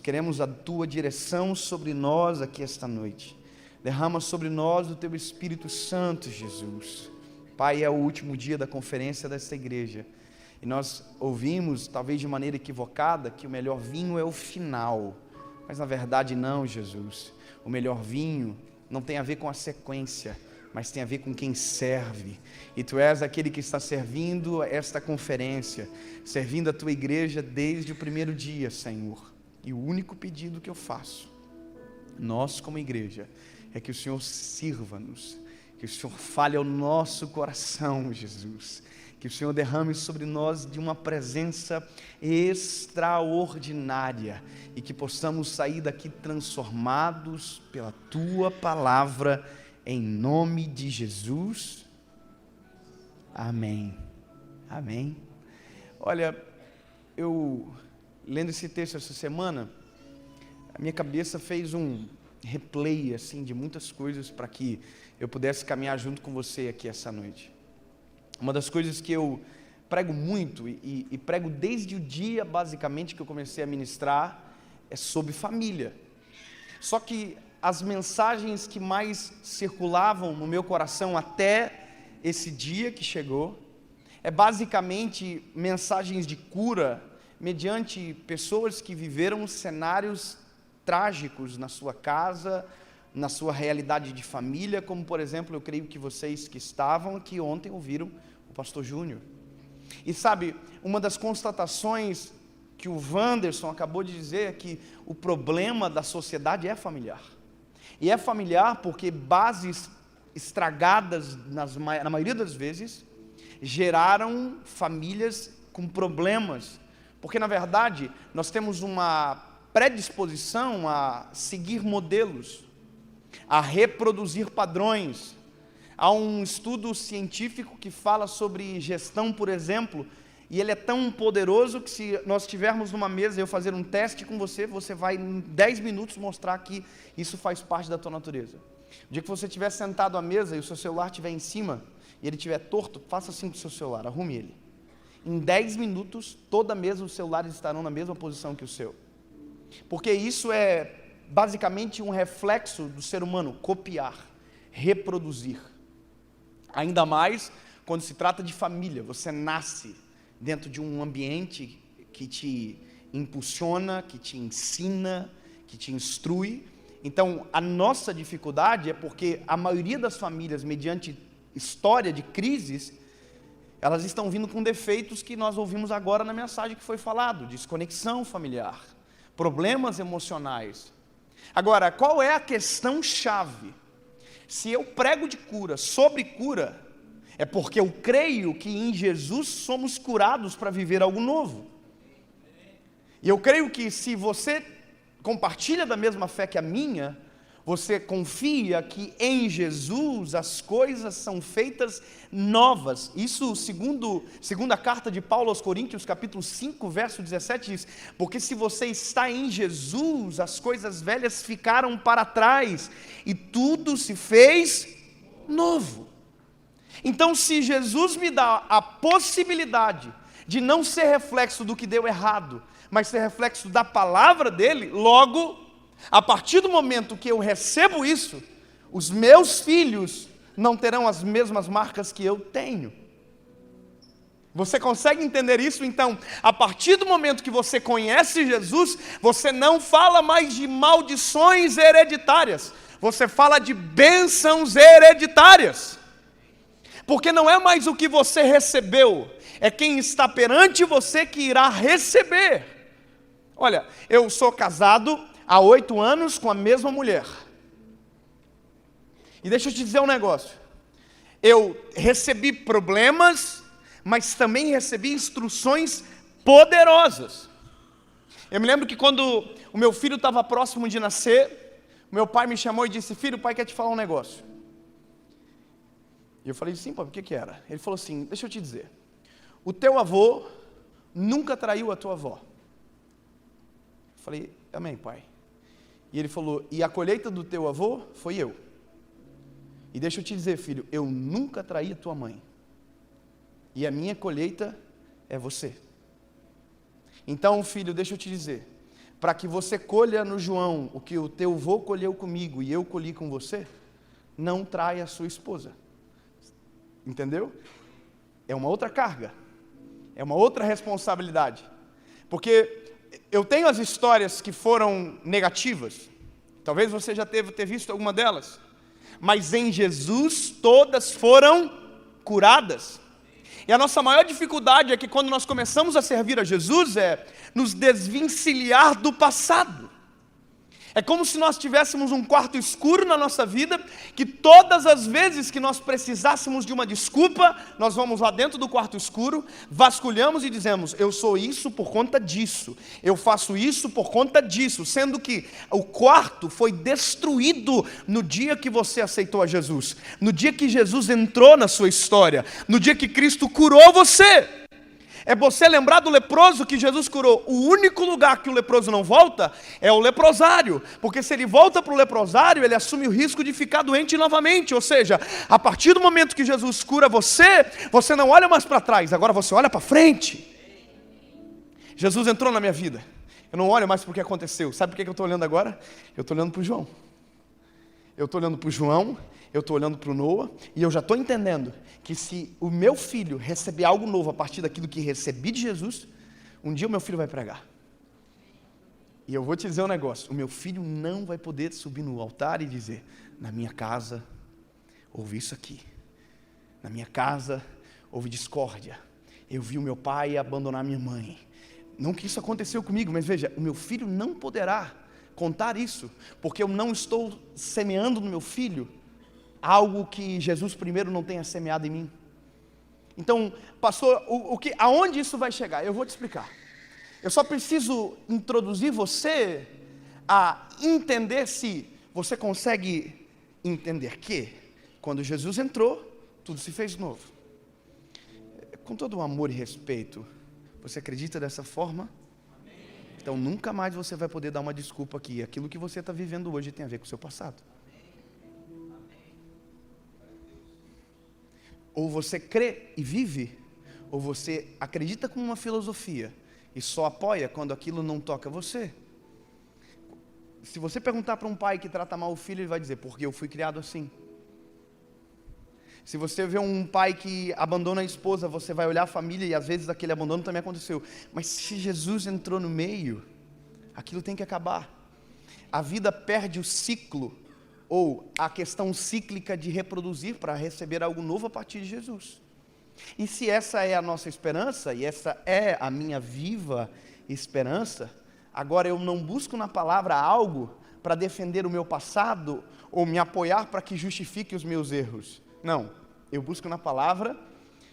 queremos a Tua direção sobre nós aqui esta noite. Derrama sobre nós o Teu Espírito Santo, Jesus. Pai, é o último dia da conferência desta igreja. E nós ouvimos, talvez de maneira equivocada, que o melhor vinho é o final. Mas na verdade não, Jesus. O melhor vinho não tem a ver com a sequência, mas tem a ver com quem serve. E Tu és aquele que está servindo esta conferência, servindo a Tua igreja desde o primeiro dia, Senhor. E o único pedido que eu faço, nós como igreja, é que o Senhor sirva-nos, que o Senhor fale ao nosso coração, Jesus, que o Senhor derrame sobre nós de uma presença extraordinária e que possamos sair daqui transformados pela Tua palavra, em nome de Jesus. Amém. Amém. Olha, eu lendo esse texto essa semana, a minha cabeça fez um replay assim de muitas coisas para que eu pudesse caminhar junto com você aqui essa noite. Uma das coisas que eu prego muito e prego desde o dia basicamente que eu comecei a ministrar é sobre família. Só que as mensagens que mais circulavam no meu coração até esse dia que chegou é basicamente mensagens de cura mediante pessoas que viveram cenários trágicos na sua casa, na sua realidade de família, como por exemplo, eu creio que vocês que estavam aqui ontem ouviram o pastor Júnior. E sabe, uma das constatações que o Wanderson acabou de dizer é que o problema da sociedade é familiar. E é familiar porque bases estragadas, na maioria das vezes, geraram famílias com problemas. Porque na verdade, nós temos uma predisposição a seguir modelos, a reproduzir padrões. Há um estudo científico que fala sobre gestão, por exemplo, e ele é tão poderoso que se nós estivermos numa mesa e eu fazer um teste com você, você vai em 10 minutos mostrar que isso faz parte da tua natureza. O dia que você estiver sentado à mesa e o seu celular estiver em cima e ele estiver torto, faça assim com o seu celular, arrume ele. Em 10 minutos, toda a mesa, os celulares estarão na mesma posição que o seu. Porque isso é basicamente um reflexo do ser humano, copiar, reproduzir. Ainda mais quando se trata de família, você nasce dentro de um ambiente que te impulsiona, que te ensina, que te instrui. Então, a nossa dificuldade é porque a maioria das famílias, mediante história de crises, elas estão vindo com defeitos que nós ouvimos agora na mensagem que foi falado, desconexão familiar, problemas emocionais. Agora, qual é a questão chave? Se eu prego de cura, sobre cura, é porque eu creio que em Jesus somos curados para viver algo novo. E eu creio que se você compartilha da mesma fé que a minha, você confia que em Jesus as coisas são feitas novas. Isso segunda carta de Paulo aos Coríntios, capítulo 5, verso 17 diz: porque se você está em Jesus, as coisas velhas ficaram para trás e tudo se fez novo. Então, se Jesus me dá a possibilidade de não ser reflexo do que deu errado, mas ser reflexo da palavra dele, logo, a partir do momento que eu recebo isso, os meus filhos não terão as mesmas marcas que eu tenho. Você consegue entender isso? Então, a partir do momento que você conhece Jesus, você não fala mais de maldições hereditárias, você fala de bênçãos hereditárias. Porque não é mais o que você recebeu, é quem está perante você que irá receber. Olha, eu sou casado há 8 anos com a mesma mulher. E deixa eu te dizer um negócio. Eu recebi problemas, mas também recebi instruções poderosas. Eu me lembro que quando o meu filho estava próximo de nascer, meu pai me chamou e disse: filho, o pai quer te falar um negócio. E eu falei: sim, pai, o que era? Ele falou assim: deixa eu te dizer, o teu avô nunca traiu a tua avó. Eu falei: amém, pai. E ele falou: e a colheita do teu avô foi eu. E deixa eu te dizer, filho, eu nunca traí a tua mãe. E a minha colheita é você. Então, filho, deixa eu te dizer, para que você colha no João o que o teu avô colheu comigo e eu colhi com você, não traia a sua esposa. Entendeu? É uma outra carga, é uma outra responsabilidade. Porque eu tenho as histórias que foram negativas, talvez você já ter visto alguma delas, mas em Jesus todas foram curadas. E a nossa maior dificuldade é que quando nós começamos a servir a Jesus é nos desvencilhar do passado. É como se nós tivéssemos um quarto escuro na nossa vida, que todas as vezes que nós precisássemos de uma desculpa, nós vamos lá dentro do quarto escuro, vasculhamos e dizemos, eu sou isso por conta disso, eu faço isso por conta disso, sendo que o quarto foi destruído no dia que você aceitou a Jesus, no dia que Jesus entrou na sua história, no dia que Cristo curou você. É você lembrar do leproso que Jesus curou. O único lugar que o leproso não volta é o leprosário, porque se ele volta para o leprosário, ele assume o risco de ficar doente novamente. Ou seja, a partir do momento que Jesus cura você, você não olha mais para trás, agora você olha para frente. Jesus entrou na minha vida, eu não olho mais para o que aconteceu. Sabe por que eu estou olhando agora? Eu estou olhando para o João. Eu estou olhando para o João, eu estou olhando para o Noah, e eu já estou entendendo que se o meu filho receber algo novo a partir daquilo que recebi de Jesus, um dia o meu filho vai pregar. E eu vou te dizer um negócio, o meu filho não vai poder subir no altar e dizer, na minha casa houve isso aqui, na minha casa houve discórdia, eu vi o meu pai abandonar minha mãe. Não que isso aconteceu comigo, mas veja, o meu filho não poderá contar isso, porque eu não estou semeando no meu filho algo que Jesus primeiro não tenha semeado em mim. Então, pastor, aonde isso vai chegar? Eu vou te explicar. Eu só preciso introduzir você a entender, se você consegue entender que, quando Jesus entrou, tudo se fez novo. Com todo o amor e respeito, você acredita dessa forma? Então nunca mais você vai poder dar uma desculpa que aquilo que você está vivendo hoje tem a ver com o seu passado. Ou você crê e vive, ou você acredita com uma filosofia e só apoia quando aquilo não toca você. Se você perguntar para um pai que trata mal o filho, ele vai dizer, porque eu fui criado assim. Se você vê um pai que abandona a esposa, você vai olhar a família e às vezes aquele abandono também aconteceu. Mas se Jesus entrou no meio, aquilo tem que acabar. A vida perde o ciclo, ou a questão cíclica de reproduzir para receber algo novo a partir de Jesus. E se essa é a nossa esperança, e essa é a minha viva esperança, agora eu não busco na palavra algo para defender o meu passado, ou me apoiar para que justifique os meus erros. Não, eu busco na palavra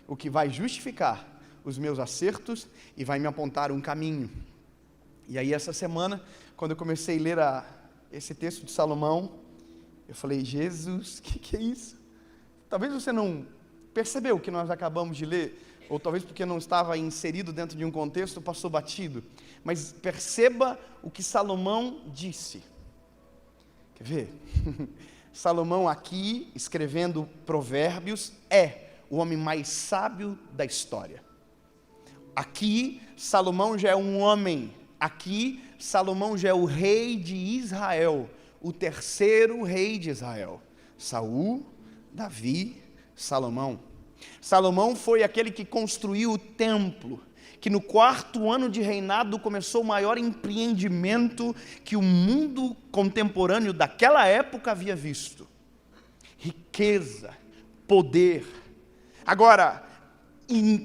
o que vai justificar os meus acertos e vai me apontar um caminho. E aí essa semana, quando eu comecei a ler esse texto de Salomão, eu falei, Jesus, o que é isso? Talvez você não percebeu o que nós acabamos de ler, ou talvez porque não estava inserido dentro de um contexto, passou batido. Mas perceba o que Salomão disse. Quer ver? Salomão aqui, escrevendo Provérbios, é o homem mais sábio da história. Aqui, Salomão já é um homem. Aqui, Salomão já é o rei de Israel, o terceiro rei de Israel. Saul, Davi, Salomão. Salomão foi aquele que construiu o templo, que no 4º ano de reinado começou o maior empreendimento que o mundo contemporâneo daquela época havia visto. Riqueza, poder. Agora,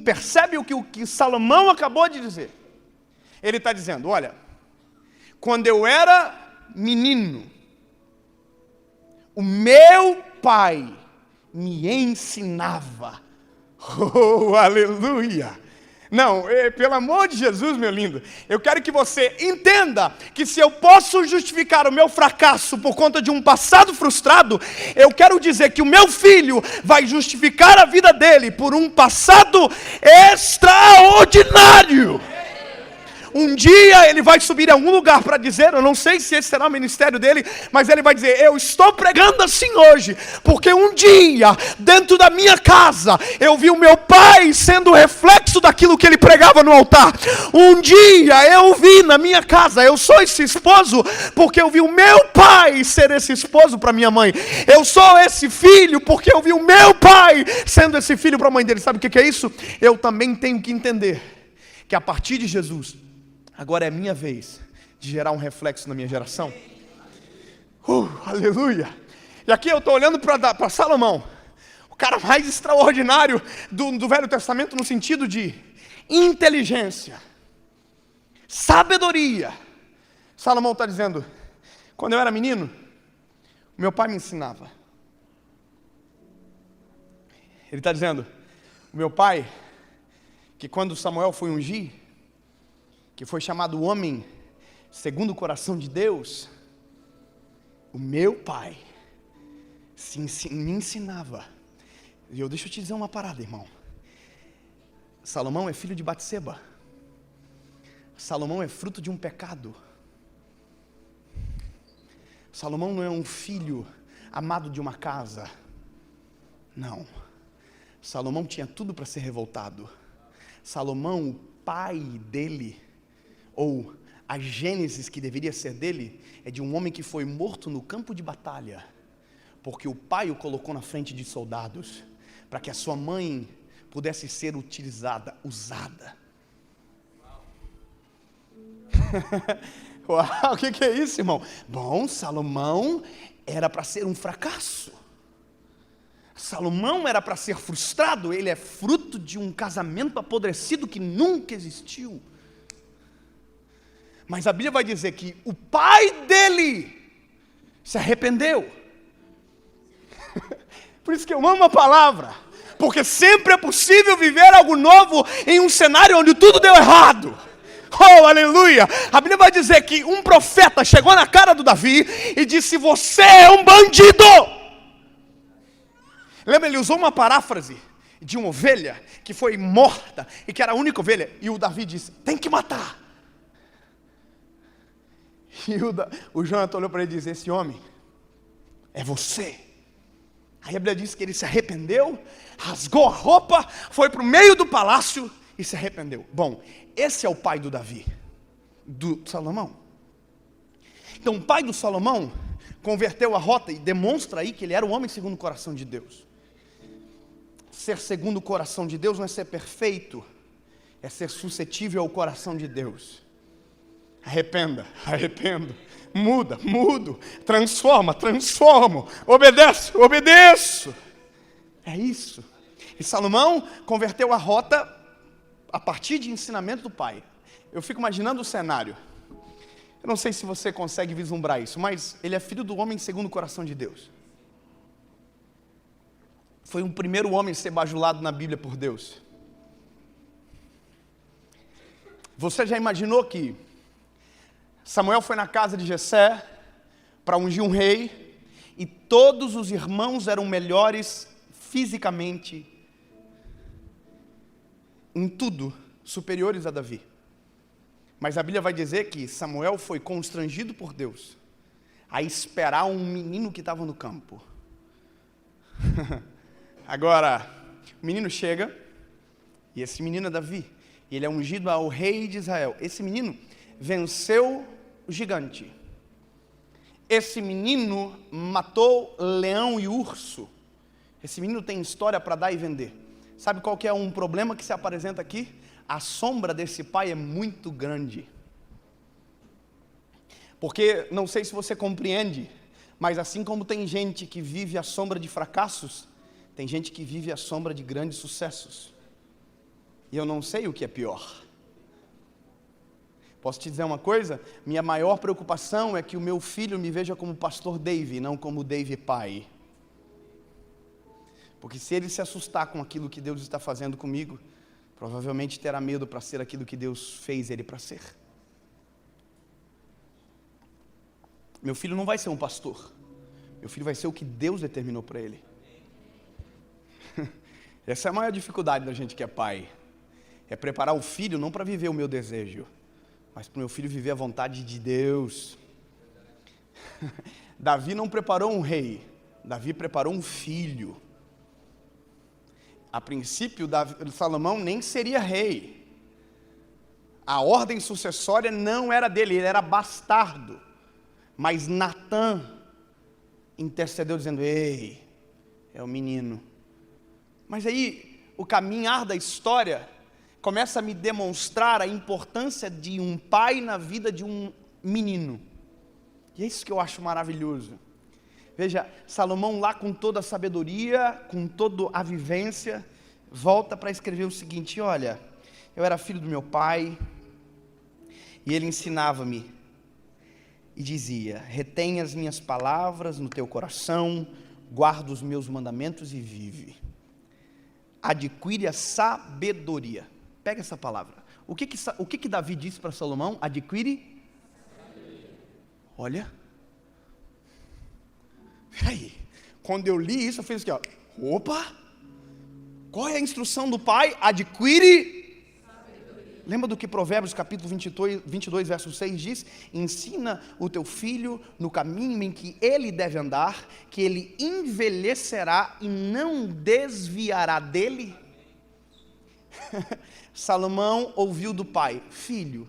percebe o que Salomão acabou de dizer? Ele está dizendo, olha, quando eu era menino, o meu pai me ensinava. Oh, aleluia! Não, pelo amor de Jesus, meu lindo, eu quero que você entenda que se eu posso justificar o meu fracasso por conta de um passado frustrado, eu quero dizer que o meu filho vai justificar a vida dele por um passado extraordinário. Um dia ele vai subir em algum lugar para dizer, eu não sei se esse será o ministério dele, mas ele vai dizer, eu estou pregando assim hoje, porque um dia, dentro da minha casa, eu vi o meu pai sendo o reflexo daquilo que ele pregava no altar. Um dia eu vi na minha casa, eu sou esse esposo, porque eu vi o meu pai ser esse esposo para minha mãe. Eu sou esse filho, porque eu vi o meu pai sendo esse filho para a mãe dele. Sabe o que é isso? Eu também tenho que entender que a partir de Jesus, agora é minha vez de gerar um reflexo na minha geração. Aleluia! E aqui eu estou olhando para Salomão, o cara mais extraordinário do Velho Testamento, no sentido de inteligência, sabedoria. Salomão está dizendo, quando eu era menino, meu pai me ensinava. Ele está dizendo, o meu pai, que quando Samuel foi ungir, que foi chamado homem segundo o coração de Deus, o meu pai me ensinava. E deixa eu te dizer uma parada, irmão. Salomão é filho de Batseba. Salomão é fruto de um pecado. Salomão não é um filho amado de uma casa. Não. Salomão tinha tudo para ser revoltado. Salomão, o pai dele, ou a gênesis que deveria ser dele, é de um homem que foi morto no campo de batalha, porque o pai o colocou na frente de soldados, para que a sua mãe pudesse ser usada. Uau, o que é isso, irmão? Bom, Salomão era para ser um fracasso. Salomão era para ser frustrado. Ele é fruto de um casamento apodrecido que nunca existiu. Mas a Bíblia vai dizer que o pai dele se arrependeu. Por isso que eu amo a palavra, porque sempre é possível viver algo novo em um cenário onde tudo deu errado. Oh, aleluia! A Bíblia vai dizer que um profeta chegou na cara do Davi e disse, você é um bandido! Lembra, ele usou uma paráfrase de uma ovelha que foi morta e que era a única ovelha, e o Davi disse, tem que matar. E o Jonathan olhou para ele e disse, esse homem é você. Aí a Bíblia diz que ele se arrependeu, rasgou a roupa, foi para o meio do palácio e se arrependeu. Bom, esse é o pai do Davi, do Salomão. Então o pai do Salomão converteu a rota e demonstra aí que ele era um homem segundo o coração de Deus. Ser segundo o coração de Deus não é ser perfeito, é ser suscetível ao coração de Deus. Arrependo, mudo, transformo, obedeço. É isso. E Salomão converteu a rota a partir de ensinamento do pai. Eu fico imaginando o cenário. Eu não sei se você consegue vislumbrar isso, mas ele é filho do homem segundo o coração de Deus. Foi o primeiro homem a ser bajulado na Bíblia por Deus. Você já imaginou que Samuel foi na casa de Jessé para ungir um rei, e todos os irmãos eram melhores fisicamente, em tudo, superiores a Davi. Mas a Bíblia vai dizer que Samuel foi constrangido por Deus a esperar um menino que estava no campo. Agora, o menino chega, e esse menino é Davi, e ele é ungido ao rei de Israel. Esse menino venceu o gigante. Esse menino matou leão e urso. Esse menino tem história para dar e vender. Sabe qual que é um problema que se apresenta aqui? A sombra desse pai é muito grande. Porque, não sei se você compreende, mas assim como tem gente que vive à sombra de fracassos, tem gente que vive à sombra de grandes sucessos. E eu não sei o que é pior. Posso te dizer uma coisa? Minha maior preocupação é que o meu filho me veja como pastor Dave, não como Dave pai. Porque se ele se assustar com aquilo que Deus está fazendo comigo, provavelmente terá medo para ser aquilo que Deus fez ele para ser. Meu filho não vai ser um pastor. Meu filho vai ser o que Deus determinou para ele. Essa é a maior dificuldade da gente que é pai. É preparar o filho não para viver o meu desejo, mas para o meu filho viver a vontade de Deus. Davi não preparou um rei, Davi preparou um filho. A princípio, Salomão nem seria rei. A ordem sucessória não era dele, ele era bastardo. Mas Natã intercedeu dizendo: ei, é o menino. Mas aí, o caminhar da história começa a me demonstrar a importância de um pai na vida de um menino. E é isso que eu acho maravilhoso. Veja, Salomão lá com toda a sabedoria, com toda a vivência, volta para escrever o seguinte: olha, eu era filho do meu pai, e ele ensinava-me, e dizia: retém as minhas palavras no teu coração, guarda os meus mandamentos e vive. Adquire a sabedoria. Pega essa palavra. O que Davi disse para Salomão? Adquire? Olha. Peraí. Quando eu li isso, eu fiz assim, ó. Opa! Qual é a instrução do pai? Adquire. Lembra do que Provérbios capítulo 22, verso 6 diz? Ensina o teu filho no caminho em que ele deve andar, que ele envelhecerá e não desviará dele. Salomão ouviu do pai: filho,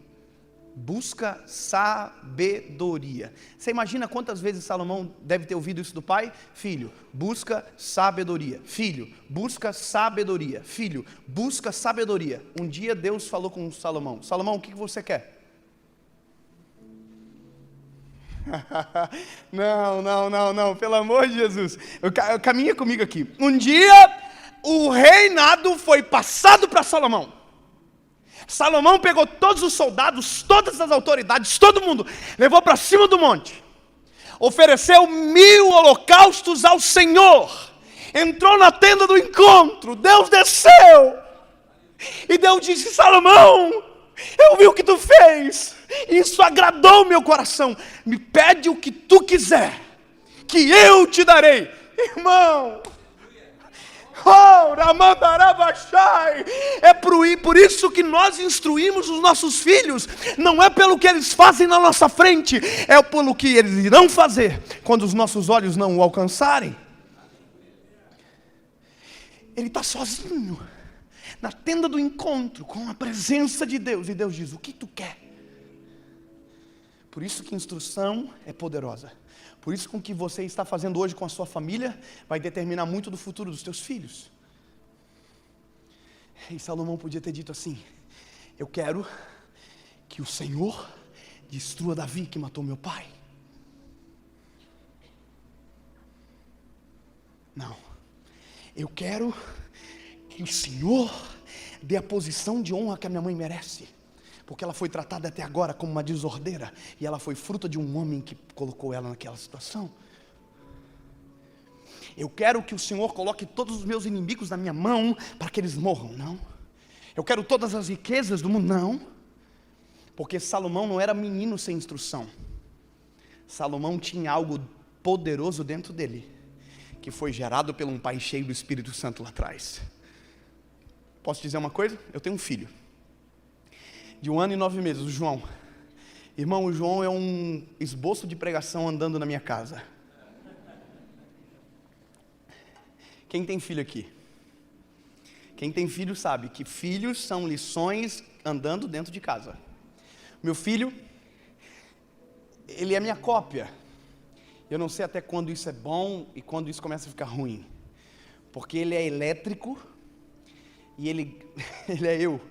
busca sabedoria. Você imagina quantas vezes Salomão deve ter ouvido isso do pai? Filho, busca sabedoria. Filho, busca sabedoria. Filho, busca sabedoria. Um dia Deus falou com Salomão: Salomão, o que você quer? Não, pelo amor de Jesus. Caminha comigo aqui. Um dia o reinado foi passado para Salomão. Salomão pegou todos os soldados, todas as autoridades, todo mundo, levou para cima do monte, ofereceu 1000 holocaustos ao Senhor, entrou na tenda do encontro, Deus desceu, e Deus disse: Salomão, eu vi o que tu fez, isso agradou o meu coração, me pede o que tu quiser, que eu te darei. Irmão, é por isso que nós instruímos os nossos filhos, não é pelo que eles fazem na nossa frente, é pelo que eles irão fazer quando os nossos olhos não o alcançarem. Ele está sozinho na tenda do encontro com a presença de Deus, e Deus diz: o que tu quer? Por isso que instrução é poderosa. Por isso que o que você está fazendo hoje com a sua família vai determinar muito do futuro dos teus filhos. E Salomão podia ter dito assim: eu quero que o Senhor destrua Davi que matou meu pai. Não. Eu quero que o Senhor dê a posição de honra que a minha mãe merece. Porque ela foi tratada até agora como uma desordeira, e ela foi fruto de um homem que colocou ela naquela situação. Eu quero que o Senhor coloque todos os meus inimigos na minha mão, para que eles morram. Não. Eu quero todas as riquezas do mundo. Não. Porque Salomão não era menino sem instrução. Salomão tinha algo poderoso dentro dele, que foi gerado por um pai cheio do Espírito Santo lá atrás. Posso dizer uma coisa? Eu tenho um filho de 1 ano e 9 meses, o João. Irmão, o João é um esboço de pregação andando na minha casa. Quem tem filho aqui? Quem tem filho sabe que filhos são lições andando dentro de casa. Meu filho, ele é minha cópia. Eu não sei até quando isso é bom e quando isso começa a ficar ruim. Porque ele é elétrico e ele é eu.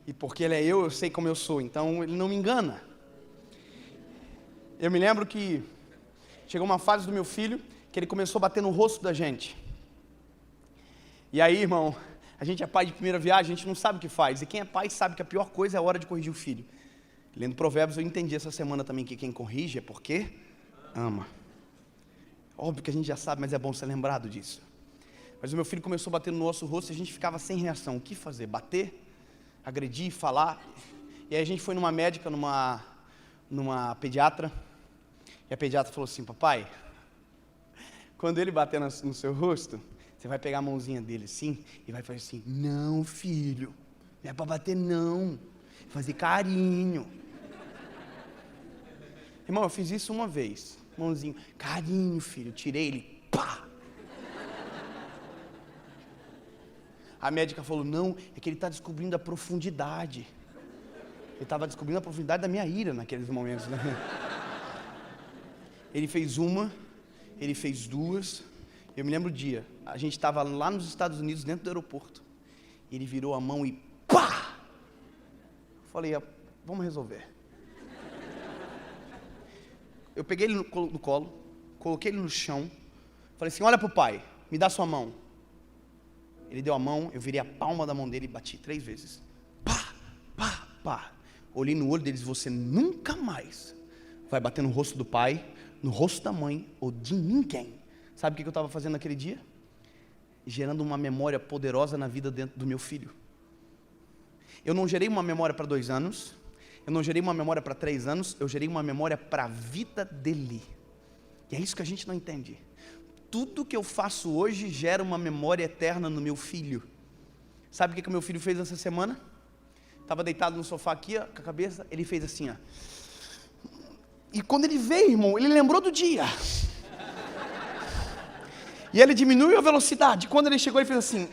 E porque ele é eu sei como eu sou, então ele não me engana. Eu me lembro que chegou uma fase do meu filho que ele começou a bater no rosto da gente. E aí, irmão, a gente é pai de primeira viagem, a gente não sabe o que faz. E quem é pai sabe que a pior coisa é a hora de corrigir o filho. Lendo Provérbios, eu entendi essa semana também que quem corrige é porque ama. Óbvio que a gente já sabe, mas é bom ser lembrado disso. Mas o meu filho começou a bater no nosso rosto e a gente ficava sem reação. O que fazer? Bater? Agredir, falar. E aí a gente foi numa médica, numa pediatra, e a pediatra falou assim: papai, quando ele bater no seu rosto, você vai pegar a mãozinha dele assim e vai fazer assim: não, filho, não é para bater não, fazer carinho. Irmão, eu fiz isso uma vez. Mãozinho, carinho, filho. Tirei ele, pá! A médica falou, não, é que ele está descobrindo a profundidade. Ele estava descobrindo a profundidade da minha ira naqueles momentos, né? Ele fez uma, ele fez duas. Eu me lembro o dia, a gente estava lá nos Estados Unidos, dentro do aeroporto. Ele virou a mão e pá! Falei, vamos resolver. Eu peguei ele no colo, coloquei ele no chão. Falei assim, olha para o pai, me dá sua mão. Ele deu a mão, eu virei a palma da mão dele e bati 3 vezes. Pá, pá, pá. Olhei no olho deles, você nunca mais vai bater no rosto do pai, no rosto da mãe ou de ninguém. Sabe o que eu estava fazendo naquele dia? Gerando uma memória poderosa na vida dentro do meu filho. Eu não gerei uma memória para 2 anos, eu não gerei uma memória para 3 anos, eu gerei uma memória para a vida dele. E é isso que a gente não entende. Tudo que eu faço hoje gera uma memória eterna no meu filho. Sabe o que o meu filho fez essa semana? Estava deitado no sofá aqui, ó, com a cabeça, ele fez assim, ó. E quando ele veio, irmão, ele lembrou do dia. E ele diminuiu a velocidade. Quando ele chegou, ele fez assim.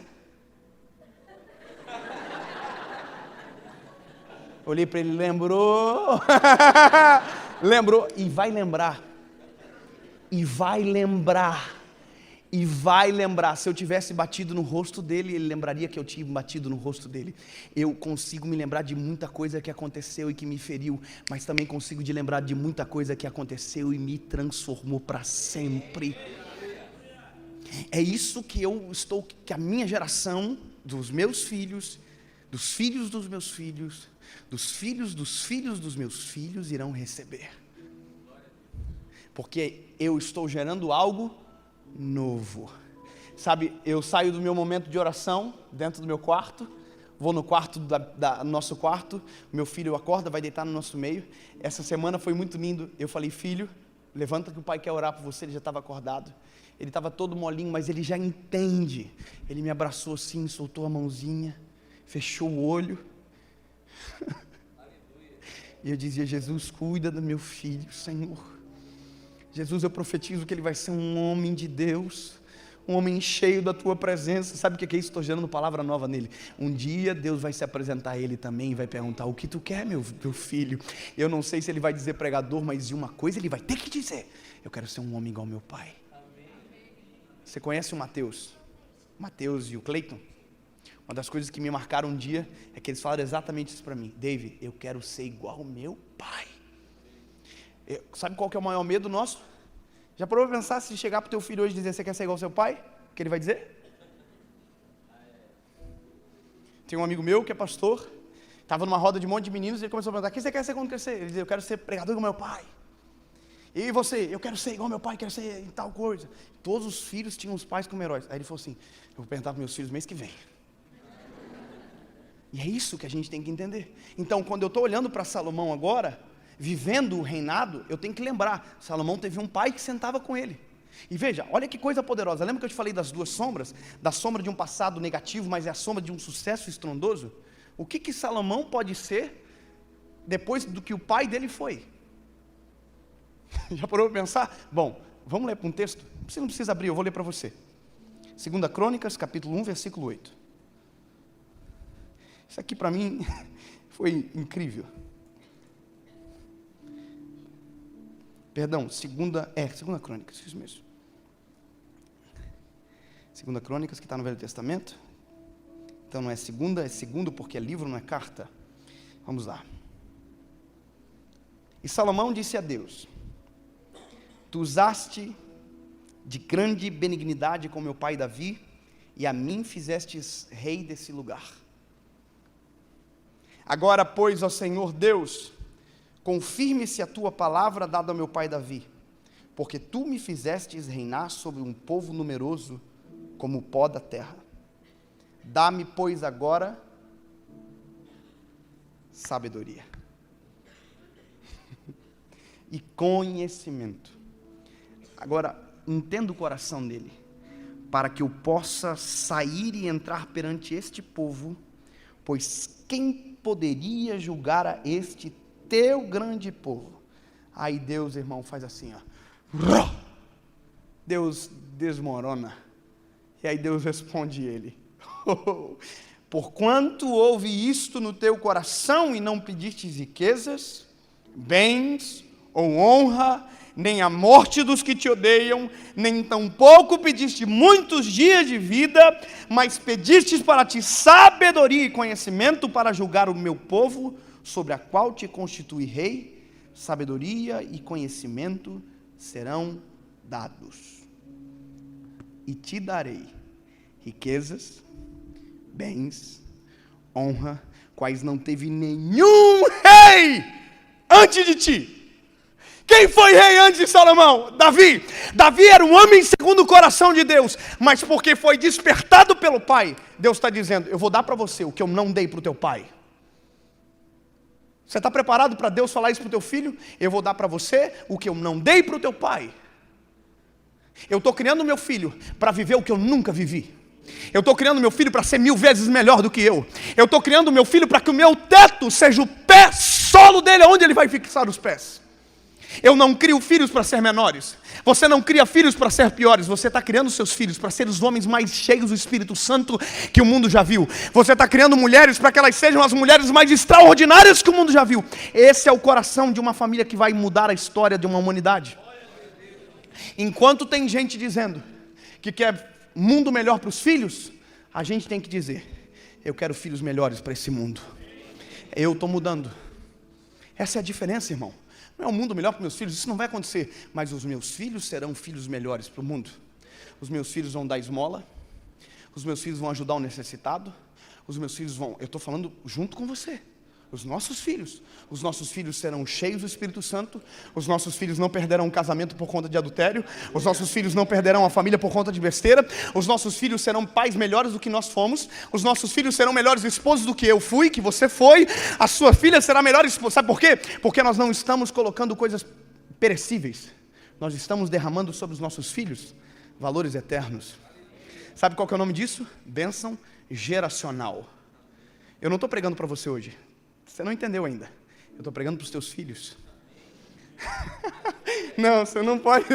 Olhei para ele, lembrou. Lembrou. E vai lembrar. E vai lembrar. E vai lembrar, se eu tivesse batido no rosto dele, ele lembraria que eu tinha batido no rosto dele. Eu consigo me lembrar de muita coisa que aconteceu e que me feriu, mas também consigo de lembrar de muita coisa que aconteceu e me transformou para sempre. É isso que que a minha geração, dos meus filhos, dos filhos dos meus filhos, dos filhos dos filhos dos meus filhos irão receber. Porque eu estou gerando algo novo. Sabe, eu saio do meu momento de oração, dentro do meu quarto, vou no quarto, nosso quarto, meu filho acorda, vai deitar no nosso meio. Essa semana foi muito lindo, eu falei, filho, levanta que o pai quer orar por você, ele já estava acordado. Ele estava todo molinho, mas ele já entende. Ele me abraçou assim, soltou a mãozinha, fechou o olho. E eu dizia, Jesus, cuida do meu filho, Senhor. Jesus, eu profetizo que ele vai ser um homem de Deus, um homem cheio da tua presença. Sabe o que é isso? Estou gerando palavra nova nele. Um dia Deus vai se apresentar a ele também e vai perguntar, o que tu quer, meu filho? Eu não sei se ele vai dizer pregador, mas de uma coisa ele vai ter que dizer, eu quero ser um homem igual ao meu pai. Você conhece o Mateus? Mateus e o Cleiton? Uma das coisas que me marcaram um dia é que eles falaram exatamente isso para mim. David, eu quero ser igual ao meu pai. Sabe qual que é o maior medo nosso? Já parou para pensar se chegar para o teu filho hoje e dizer, você quer ser igual ao seu pai? O que ele vai dizer? Tem um amigo meu que é pastor, estava numa roda de um monte de meninos e ele começou a perguntar, o que você quer ser quando crescer? Ele dizia, eu quero ser pregador igual ao meu pai. E você? Eu quero ser igual ao meu pai, quero ser em tal coisa. Todos os filhos tinham os pais como heróis. Aí ele falou assim, eu vou perguntar para meus filhos mês que vem. E é isso que a gente tem que entender. Então, quando eu estou olhando para Salomão agora, vivendo o reinado, eu tenho que lembrar, Salomão teve um pai que sentava com ele. E veja, olha que coisa poderosa. Lembra que eu te falei das 2 sombras? Da sombra de um passado negativo, mas é a sombra de um sucesso estrondoso? O que Salomão pode ser depois do que o pai dele foi? Já parou para pensar? Bom, vamos ler para um texto? Você não precisa abrir, eu vou ler para você. 2 Crônicas, capítulo 1, versículo 8. Isso aqui para mim foi incrível. Perdão, 2 Crônicas, isso mesmo. 2 Crônicas, que está no Velho Testamento. Então não é segunda, é segundo porque é livro, não é carta. Vamos lá. E Salomão disse a Deus, tu usaste de grande benignidade com meu pai Davi, e a mim fizestes rei desse lugar. Agora, pois, ó Senhor Deus, confirme-se a tua palavra dada ao meu pai Davi, porque tu me fizestes reinar sobre um povo numeroso como o pó da terra. Dá-me, pois, agora sabedoria e conhecimento. Agora, entenda o coração dele, para que eu possa sair e entrar perante este povo, pois quem poderia julgar a este teu grande povo? Aí Deus, irmão, faz assim, ó. Deus desmorona. E aí Deus responde ele: porquanto houve isto no teu coração e não pedistes riquezas, bens ou honra, nem a morte dos que te odeiam, nem tampouco pediste muitos dias de vida, mas pedistes para ti sabedoria e conhecimento para julgar o meu povo, sobre a qual te constitui rei, sabedoria e conhecimento serão dados. E te darei riquezas, bens, honra, quais não teve nenhum rei antes de ti. Quem foi rei antes de Salomão? Davi. Davi era um homem segundo o coração de Deus, mas porque foi despertado pelo pai, Deus está dizendo: eu vou dar para você o que eu não dei para o teu pai. Você está preparado para Deus falar isso para o teu filho? Eu vou dar para você o que eu não dei para o teu pai. Eu estou criando meu filho para viver o que eu nunca vivi. Eu estou criando meu filho para ser 1000 vezes melhor do que eu. Eu estou criando meu filho para que o meu teto seja o pé solo dele, onde ele vai fixar os pés. Eu não crio filhos para ser menores. Você não cria filhos para ser piores. Você está criando seus filhos para ser os homens mais cheios do Espírito Santo que o mundo já viu. Você está criando mulheres para que elas sejam as mulheres mais extraordinárias que o mundo já viu. Esse é o coração de uma família que vai mudar a história de uma humanidade. Enquanto tem gente dizendo que quer mundo melhor para os filhos, a gente tem que dizer: eu quero filhos melhores para esse mundo. Eu estou mudando. Essa é a diferença, irmão. Não é um mundo melhor para meus filhos, isso não vai acontecer. Mas os meus filhos serão filhos melhores para o mundo. Os meus filhos vão dar esmola. Os meus filhos vão ajudar o necessitado. Os meus filhos vão... Eu estou falando junto com você. Os nossos filhos serão cheios do Espírito Santo. Os nossos filhos não perderão o casamento por conta de adultério. Os nossos filhos não perderão a família por conta de besteira. Os nossos filhos serão pais melhores do que nós fomos. Os nossos filhos serão melhores esposos do que eu fui, que você foi. A sua filha será melhor esposa. Sabe por quê? Porque nós não estamos colocando coisas perecíveis. Nós estamos derramando sobre os nossos filhos valores eternos. Sabe qual que é o nome disso? Bênção geracional. Eu não estou pregando para você hoje. Você não entendeu ainda. Eu estou pregando para os teus filhos. Não, você não pode.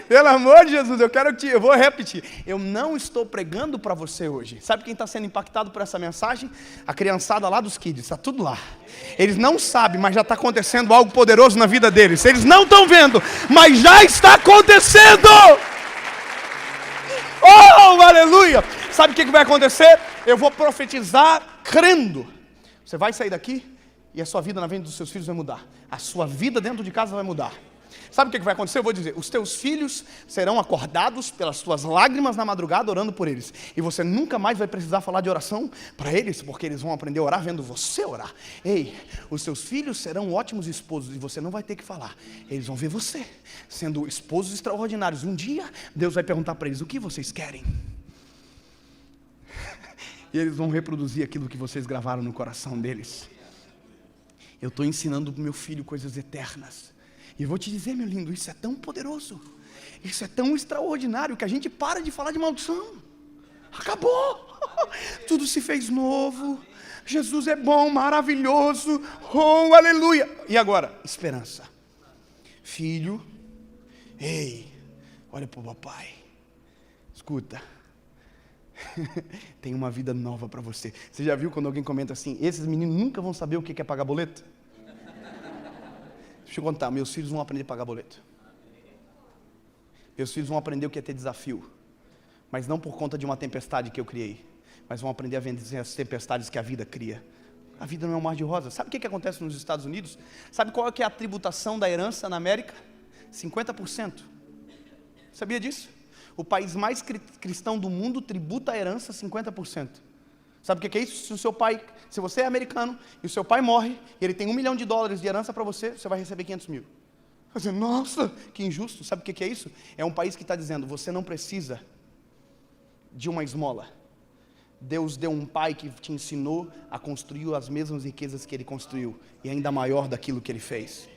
Pelo amor de Jesus, eu vou repetir. Eu não estou pregando para você hoje. Sabe quem está sendo impactado por essa mensagem? A criançada lá dos kids, está tudo lá. Eles não sabem, mas já está acontecendo algo poderoso na vida deles. Eles não estão vendo, mas já está acontecendo. Oh, aleluia! Sabe o que vai acontecer? Eu vou profetizar crendo. Você vai sair daqui e a sua vida na vida dos seus filhos vai mudar. A sua vida dentro de casa vai mudar. Sabe o que vai acontecer? Eu vou dizer: os teus filhos serão acordados pelas tuas lágrimas na madrugada orando por eles. E você nunca mais vai precisar falar de oração para eles, porque eles vão aprender a orar vendo você orar. Ei, os seus filhos serão ótimos esposos e você não vai ter que falar. Eles vão ver você sendo esposos extraordinários. Um dia Deus vai perguntar para eles: o que vocês querem? E eles vão reproduzir aquilo que vocês gravaram no coração deles. Eu estou ensinando para o meu filho coisas eternas. E eu vou te dizer, meu lindo, isso é tão poderoso, isso é tão extraordinário, que a gente para de falar de maldição. Acabou. Tudo se fez novo. Jesus é bom, maravilhoso. Oh, aleluia. E agora? Esperança. Filho, ei, olha para o papai. Escuta. Tem uma vida nova para você. Você já viu quando alguém comenta assim: esses meninos nunca vão saber o que é pagar boleto? Deixa eu contar, meus filhos vão aprender a pagar boleto. Meus filhos vão aprender o que é ter desafio. Mas não por conta de uma tempestade que eu criei, mas vão aprender a vencer as tempestades que a vida cria. A vida não é um mar de rosas. Sabe o que acontece nos Estados Unidos? Sabe qual é a tributação da herança na América? 50%. Sabia disso? O país mais cristão do mundo tributa a herança 50%. Sabe o que é isso? Se você é americano e o seu pai morre e ele tem $1 milhão de herança para você, você vai receber 500 mil. Você, nossa, que injusto. Sabe o que é isso? É um país que está dizendo: você não precisa de uma esmola. Deus deu um pai que te ensinou a construir as mesmas riquezas que ele construiu, e ainda maior daquilo que ele fez.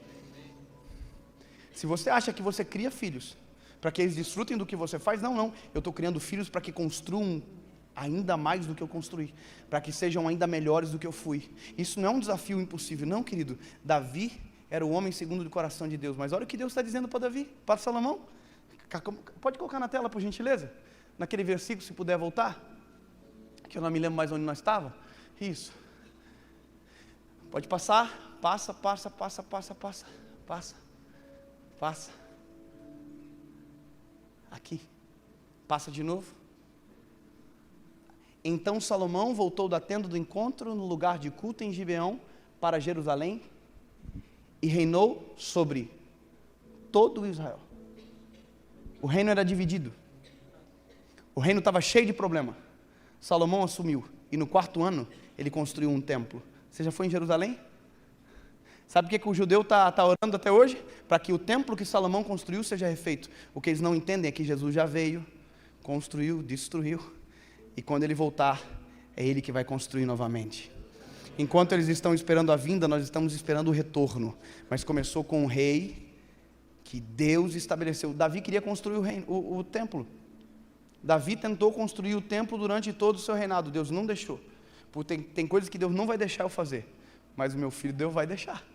Se você acha que você cria filhos para que eles desfrutem do que você faz, não. Eu estou criando filhos para que construam ainda mais do que eu construí, para que sejam ainda melhores do que eu fui. Isso não é um desafio impossível, não, querido. Davi era o homem segundo o coração de Deus. Mas olha o que Deus está dizendo para Davi, para Salomão. Pode colocar na tela, por gentileza? Naquele versículo, se puder voltar. Que eu não me lembro mais onde nós estávamos. Isso. Pode passar. Passa. Aqui. Passa de novo. Então Salomão voltou da tenda do encontro no lugar de culto em Gibeão para Jerusalém e reinou sobre todo Israel. O reino era dividido. O reino estava cheio de problema. Salomão assumiu e no 4º ano ele construiu um templo. Você já foi em Jerusalém? Sabe o que o judeu está orando até hoje? Para que o templo que Salomão construiu seja refeito. O que eles não entendem é que Jesus já veio, construiu, destruiu. E quando ele voltar, é ele que vai construir novamente. Enquanto eles estão esperando a vinda, nós estamos esperando o retorno. Mas começou com um rei que Deus estabeleceu. Davi queria construir o templo. Davi tentou construir o templo durante todo o seu reinado. Deus não deixou. Porque tem coisas que Deus não vai deixar eu fazer. Mas o meu filho, Deus vai deixar.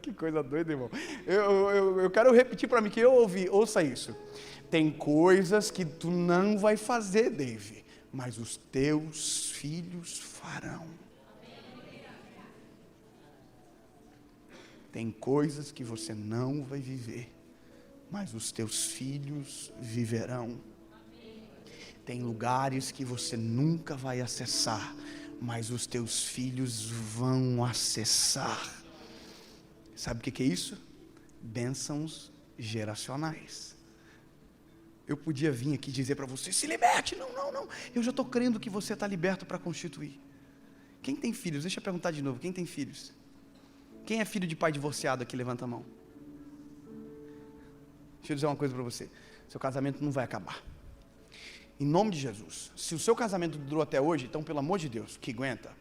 Que coisa doida, irmão. Eu quero repetir para mim que eu ouça isso. Tem coisas que tu não vai fazer, Dave, mas os teus filhos farão. Tem coisas que você não vai viver, mas os teus filhos viverão. Tem lugares que você nunca vai acessar, mas os teus filhos vão acessar. Sabe o que é isso? Bênçãos geracionais. Eu podia vir aqui dizer para você, se liberte. Não. Eu já estou crendo que você está liberto para constituir. Quem tem filhos? Deixa eu perguntar de novo. Quem tem filhos? Quem é filho de pai divorciado aqui? Levanta a mão. Deixa eu dizer uma coisa para você. Seu casamento não vai acabar. Em nome de Jesus. Se o seu casamento durou até hoje, então pelo amor de Deus, que aguenta.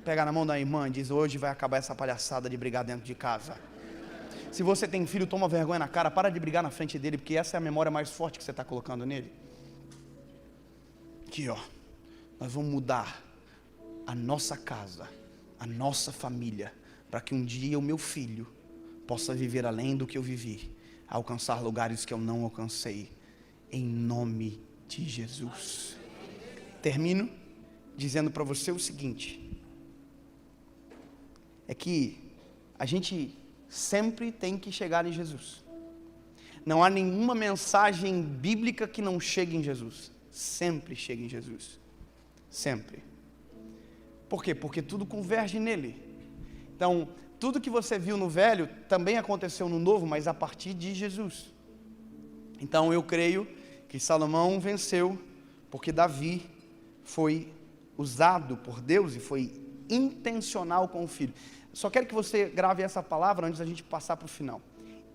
Pega na mão da irmã e diz, hoje vai acabar essa palhaçada de brigar dentro de casa. Se você tem filho, toma vergonha na cara, para de brigar na frente dele, porque essa é a memória mais forte que você está colocando nele. Aqui, ó, nós vamos mudar a nossa casa, a nossa família, para que um dia o meu filho possa viver além do que eu vivi, alcançar lugares que eu não alcancei, em nome de Jesus. Termino dizendo para você o seguinte, é que a gente sempre tem que chegar em Jesus. Não há nenhuma mensagem bíblica que não chegue em Jesus. Sempre chega em Jesus. Sempre. Por quê? Porque tudo converge nele. Então, tudo que você viu no velho também aconteceu no novo, mas a partir de Jesus. Então, eu creio que Salomão venceu porque Davi foi usado por Deus e foi intencional com o filho. Só quero que você grave essa palavra antes da gente passar para o final.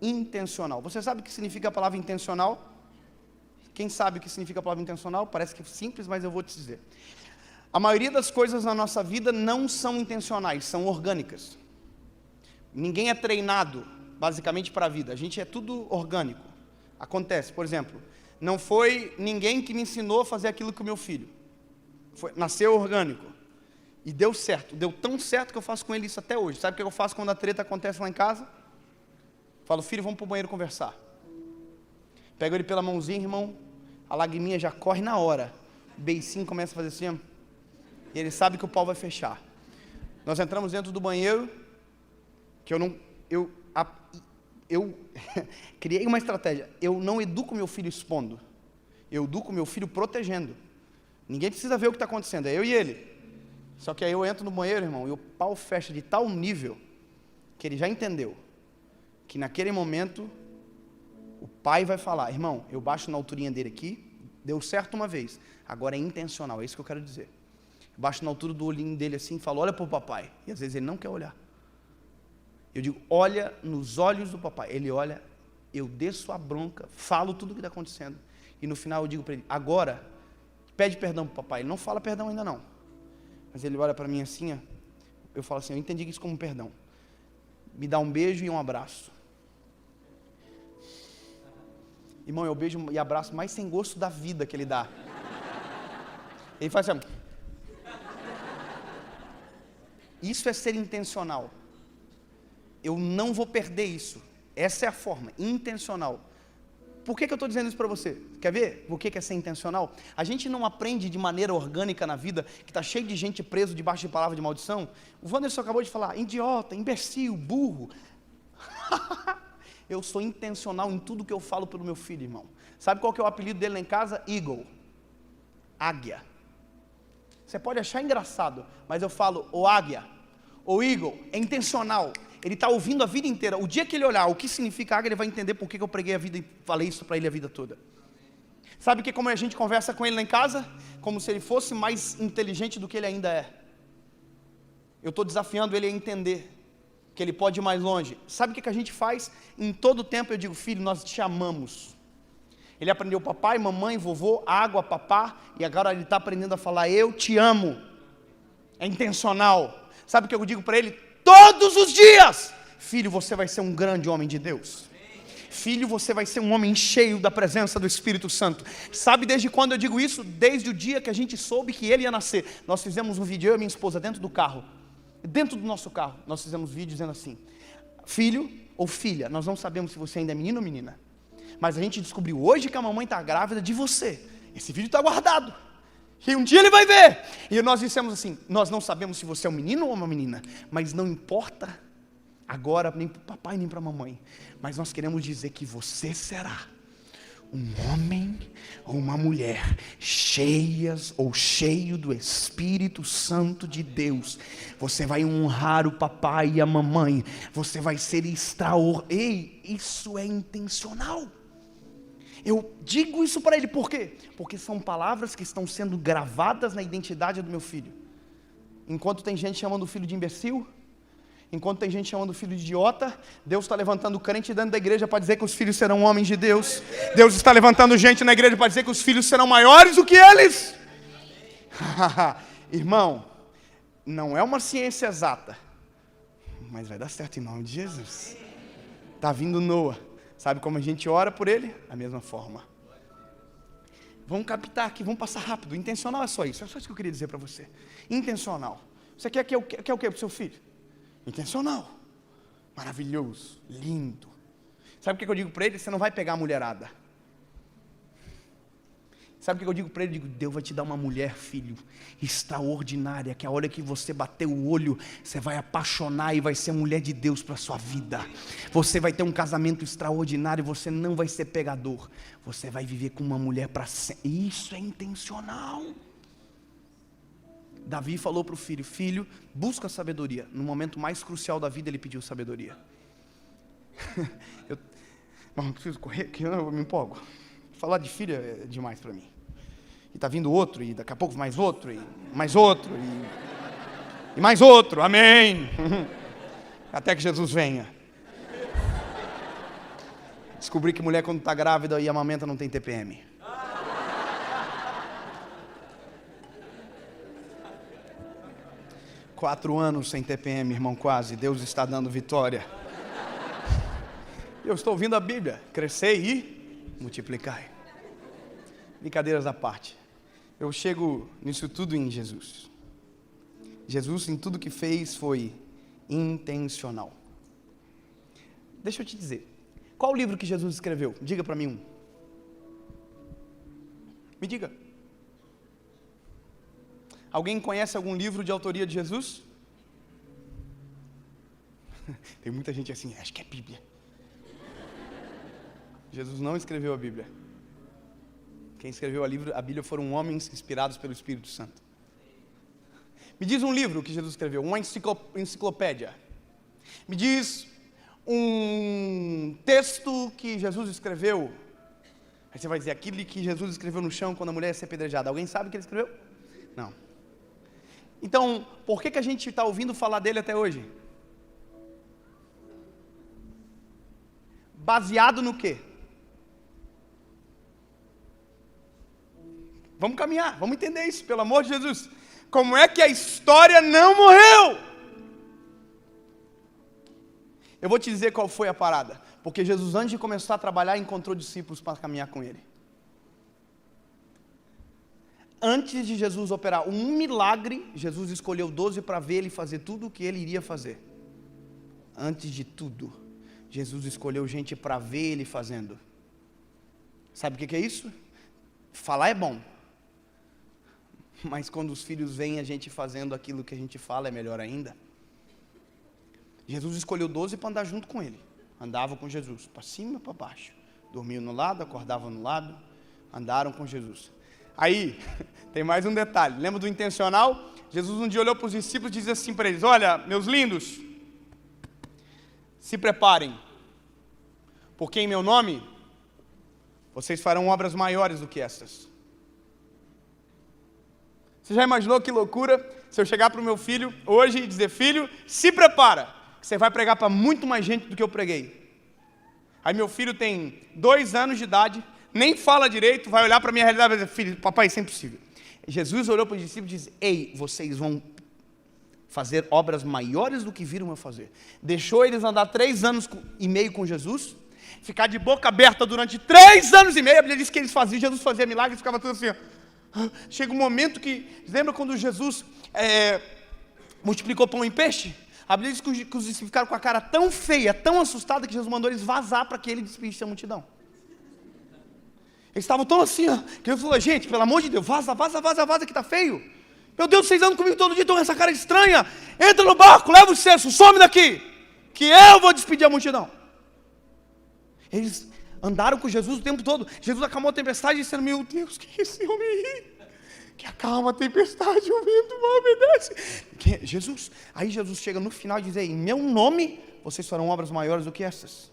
Intencional. Você sabe o que significa a palavra intencional? Quem sabe o que significa a palavra intencional? Parece que é simples, mas eu vou te dizer. A maioria das coisas na nossa vida não são intencionais, são orgânicas. Ninguém é treinado, basicamente, para a vida. A gente é tudo orgânico. Acontece, por exemplo, não foi ninguém que me ensinou a fazer aquilo com o meu filho. Nasceu orgânico. E deu certo, deu tão certo que eu faço com ele isso até hoje. Sabe o que eu faço quando a treta acontece lá em casa? Falo, filho, vamos para o banheiro conversar. Pego ele pela mãozinha, irmão, a lagriminha já corre na hora. O beicinho começa a fazer assim, e ele sabe que o pau vai fechar. Nós entramos dentro do banheiro, que eu criei uma estratégia. Eu não educo meu filho expondo, eu educo meu filho protegendo. Ninguém precisa ver o que está acontecendo, é eu e ele. Só que aí eu entro no banheiro, irmão, e o pau fecha de tal nível que ele já entendeu que naquele momento o pai vai falar, irmão, eu baixo na alturinha dele aqui, deu certo uma vez, agora é intencional, é isso que eu quero dizer. Eu baixo na altura do olhinho dele assim e falo, olha para o papai, e às vezes ele não quer olhar. Eu digo, olha nos olhos do papai, ele olha, eu desço a bronca, falo tudo o que está acontecendo, e no final eu digo para ele, agora, pede perdão para o papai. Ele não fala perdão ainda não, mas ele olha para mim assim, ó, eu falo assim, eu entendi isso como perdão, me dá um beijo e um abraço. Irmão, é o beijo e abraço mais sem gosto da vida que ele dá. Ele faz assim, Isso é ser intencional. Eu não vou perder isso. Essa é a forma, intencional. Por que eu estou dizendo isso para você? Quer ver o que é ser intencional? A gente não aprende de maneira orgânica na vida, que está cheio de gente preso debaixo de palavra de maldição. O Wanderson acabou de falar, idiota, imbecil, burro. Eu sou intencional em tudo que eu falo pelo meu filho, irmão. Sabe qual que é o apelido dele lá em casa? Eagle. Águia. Você pode achar engraçado, mas eu falo, ô águia, ô eagle, é intencional. Ele está ouvindo a vida inteira. O dia que ele olhar o que significa águia, ele vai entender por que eu preguei a vida e falei isso para ele a vida toda. Sabe que como a gente conversa com ele lá em casa? Como se ele fosse mais inteligente do que ele ainda é. Eu estou desafiando ele a entender que ele pode ir mais longe. Sabe o que a gente faz? Em todo tempo eu digo, filho, nós te amamos. Ele aprendeu papai, mamãe, vovô, água, papá, e agora ele está aprendendo a falar, eu te amo. É intencional. Sabe o que eu digo para ele? Todos os dias, filho, você vai ser um grande homem de Deus. Filho, você vai ser um homem cheio da presença do Espírito Santo. Sabe desde quando eu digo isso? Desde o dia que a gente soube que ele ia nascer. Nós fizemos um vídeo, eu e minha esposa, dentro do carro. Dentro do nosso carro, nós fizemos um vídeo dizendo assim, filho ou filha, nós não sabemos se você ainda é menino ou menina. Mas a gente descobriu hoje que a mamãe está grávida de você. Esse vídeo está guardado. E um dia ele vai ver. E nós dissemos assim, nós não sabemos se você é um menino ou uma menina. Mas não importa agora, nem para o papai, nem para a mamãe. Mas nós queremos dizer que você será um homem ou uma mulher cheias ou cheio do Espírito Santo de Deus. Você vai honrar o papai e a mamãe. Você vai ser extraordinário. Ei, isso é intencional. Eu digo isso para ele, por quê? Porque são palavras que estão sendo gravadas na identidade do meu filho. Enquanto tem gente chamando o filho de imbecil, enquanto tem gente chamando o filho de idiota, Deus está levantando crente dentro da igreja para dizer que os filhos serão homens de Deus. Deus está levantando gente na igreja para dizer que os filhos serão maiores do que eles. Irmão, não é uma ciência exata, mas vai dar certo em nome de Jesus. Está vindo Noah. Sabe como a gente ora por ele? Da mesma forma. Vamos captar aqui, vamos passar rápido. Intencional é só isso. É só isso que eu queria dizer para você. Intencional. Você quer o quê para o seu filho? Intencional. Maravilhoso. Lindo. Sabe o que eu digo para ele? Você não vai pegar a mulherada. Sabe o que eu digo para ele? Eu digo, Deus vai te dar uma mulher, filho, extraordinária, que a hora que você bater o olho, você vai apaixonar e vai ser mulher de Deus para a sua vida. Você vai ter um casamento extraordinário, você não vai ser pegador. Você vai viver com uma mulher para sempre. Isso é intencional. Davi falou para o filho, filho, busca sabedoria. No momento mais crucial da vida, ele pediu sabedoria. Não preciso correr, que eu me empolgo. Falar de filho é demais para mim. E está vindo outro, e daqui a pouco mais outro, e mais outro, e mais outro, amém. Até que Jesus venha. Descobri que mulher quando está grávida e amamenta não tem TPM. Quatro anos sem TPM, irmão, quase. Deus está dando vitória. Eu estou ouvindo a Bíblia, crescei e multiplicai. Brincadeiras à parte. Eu chego nisso tudo em Jesus. Jesus em tudo que fez foi intencional. Deixa eu te dizer. Qual o livro que Jesus escreveu? Diga para mim um. Me diga. Alguém conhece algum livro de autoria de Jesus? Tem muita gente assim, acho que é Bíblia. Jesus não escreveu a Bíblia. Quem escreveu a Bíblia foram homens inspirados pelo Espírito Santo. Me diz um livro que Jesus escreveu, uma enciclopédia. Me diz um texto que Jesus escreveu. Aí você vai dizer, aquilo que Jesus escreveu no chão quando a mulher ia ser apedrejada. Alguém sabe o que ele escreveu? Não. Então, por que a gente está ouvindo falar dele até hoje? Baseado no quê? Vamos caminhar, vamos entender isso, pelo amor de Jesus. Como é que a história não morreu? Eu vou te dizer qual foi a parada. Porque Jesus, antes de começar a trabalhar, encontrou discípulos para caminhar com ele. Antes de Jesus operar um milagre, Jesus escolheu 12 para ver ele fazer tudo o que ele iria fazer. Antes de tudo, Jesus escolheu gente para ver ele fazendo. Sabe o que é isso? Falar é bom, mas quando os filhos veem a gente fazendo aquilo que a gente fala, é melhor ainda. Jesus escolheu 12 para andar junto com ele. Andava com Jesus, para cima e para baixo. Dormiam no lado, acordavam no lado, andaram com Jesus. Aí, tem mais um detalhe. Lembra do intencional? Jesus um dia olhou para os discípulos e disse assim para eles: olha, meus lindos, se preparem, porque em meu nome vocês farão obras maiores do que estas. Você já imaginou que loucura se eu chegar para o meu filho hoje e dizer: filho, se prepara, que você vai pregar para muito mais gente do que eu preguei. Aí meu filho tem 2 anos de idade, nem fala direito, vai olhar para a minha realidade e vai dizer: filho, papai, isso é impossível. Jesus olhou para os discípulos e disse: ei, vocês vão fazer obras maiores do que viram eu fazer. Deixou eles andar 3 anos e meio com Jesus, ficar de boca aberta durante 3 anos e meio. A Bíblia diz que eles faziam, Jesus fazia milagres, ficava tudo assim. Chega um momento que, lembra quando Jesus multiplicou pão e peixe? A Bíblia diz que os discípulos ficaram com a cara tão feia, tão assustada, que Jesus mandou eles vazar para que ele despedisse a multidão. Eles estavam tão assim, que Jesus falou: gente, pelo amor de Deus, vaza, que está feio. Meu Deus, vocês andam comigo todo dia, estão com essa cara estranha. Entra no barco, leva o cesto, some daqui, que eu vou despedir a multidão. Eles andaram com Jesus o tempo todo. Jesus acalmou a tempestade dizendo: meu Deus, que esse homem aí? Que acalma a tempestade, o vento mal obedece. Jesus, aí Jesus chega no final e diz: em meu nome, vocês farão obras maiores do que essas.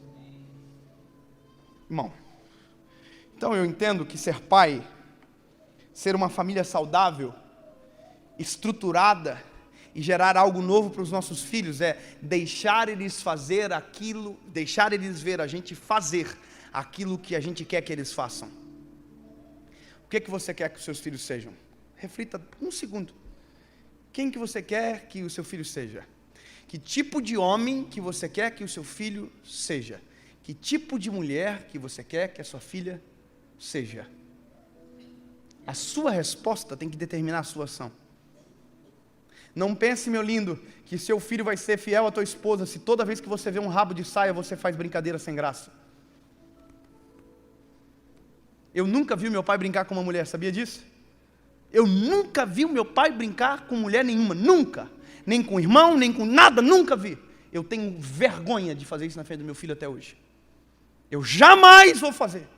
Irmão, então eu entendo que ser pai, ser uma família saudável, estruturada e gerar algo novo para os nossos filhos é deixar eles fazer aquilo, deixar eles ver a gente fazer aquilo que a gente quer que eles façam. O que você quer que os seus filhos sejam? Reflita um segundo. Quem que você quer que o seu filho seja? Que tipo de homem que você quer que o seu filho seja? Que tipo de mulher que você quer que a sua filha seja? A sua resposta tem que determinar a sua ação. Não pense, meu lindo, que seu filho vai ser fiel à tua esposa se toda vez que você vê um rabo de saia você faz brincadeira sem graça. Eu nunca vi meu pai brincar com uma mulher, sabia disso? Eu nunca vi o meu pai brincar com mulher nenhuma, nunca. Nem com irmão, nem com nada, nunca vi. Eu tenho vergonha de fazer isso na frente do meu filho até hoje. Eu jamais vou fazer.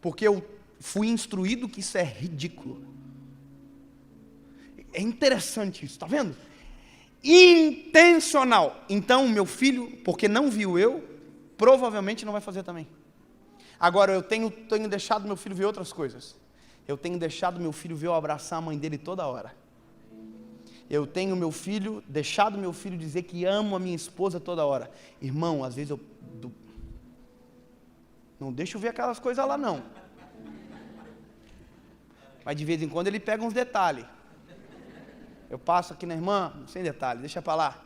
Porque eu fui instruído que isso é ridículo. É interessante isso, está vendo? Intencional. Então, meu filho, porque não viu eu, provavelmente não vai fazer também. Agora, eu tenho deixado meu filho ver outras coisas. Eu tenho deixado meu filho ver eu abraçar a mãe dele toda hora. Eu tenho deixado meu filho dizer que amo a minha esposa toda hora. Irmão, às vezes não deixa eu ver aquelas coisas lá não. Mas de vez em quando ele pega uns detalhes. Eu passo aqui na irmã, sem detalhe, deixa para lá.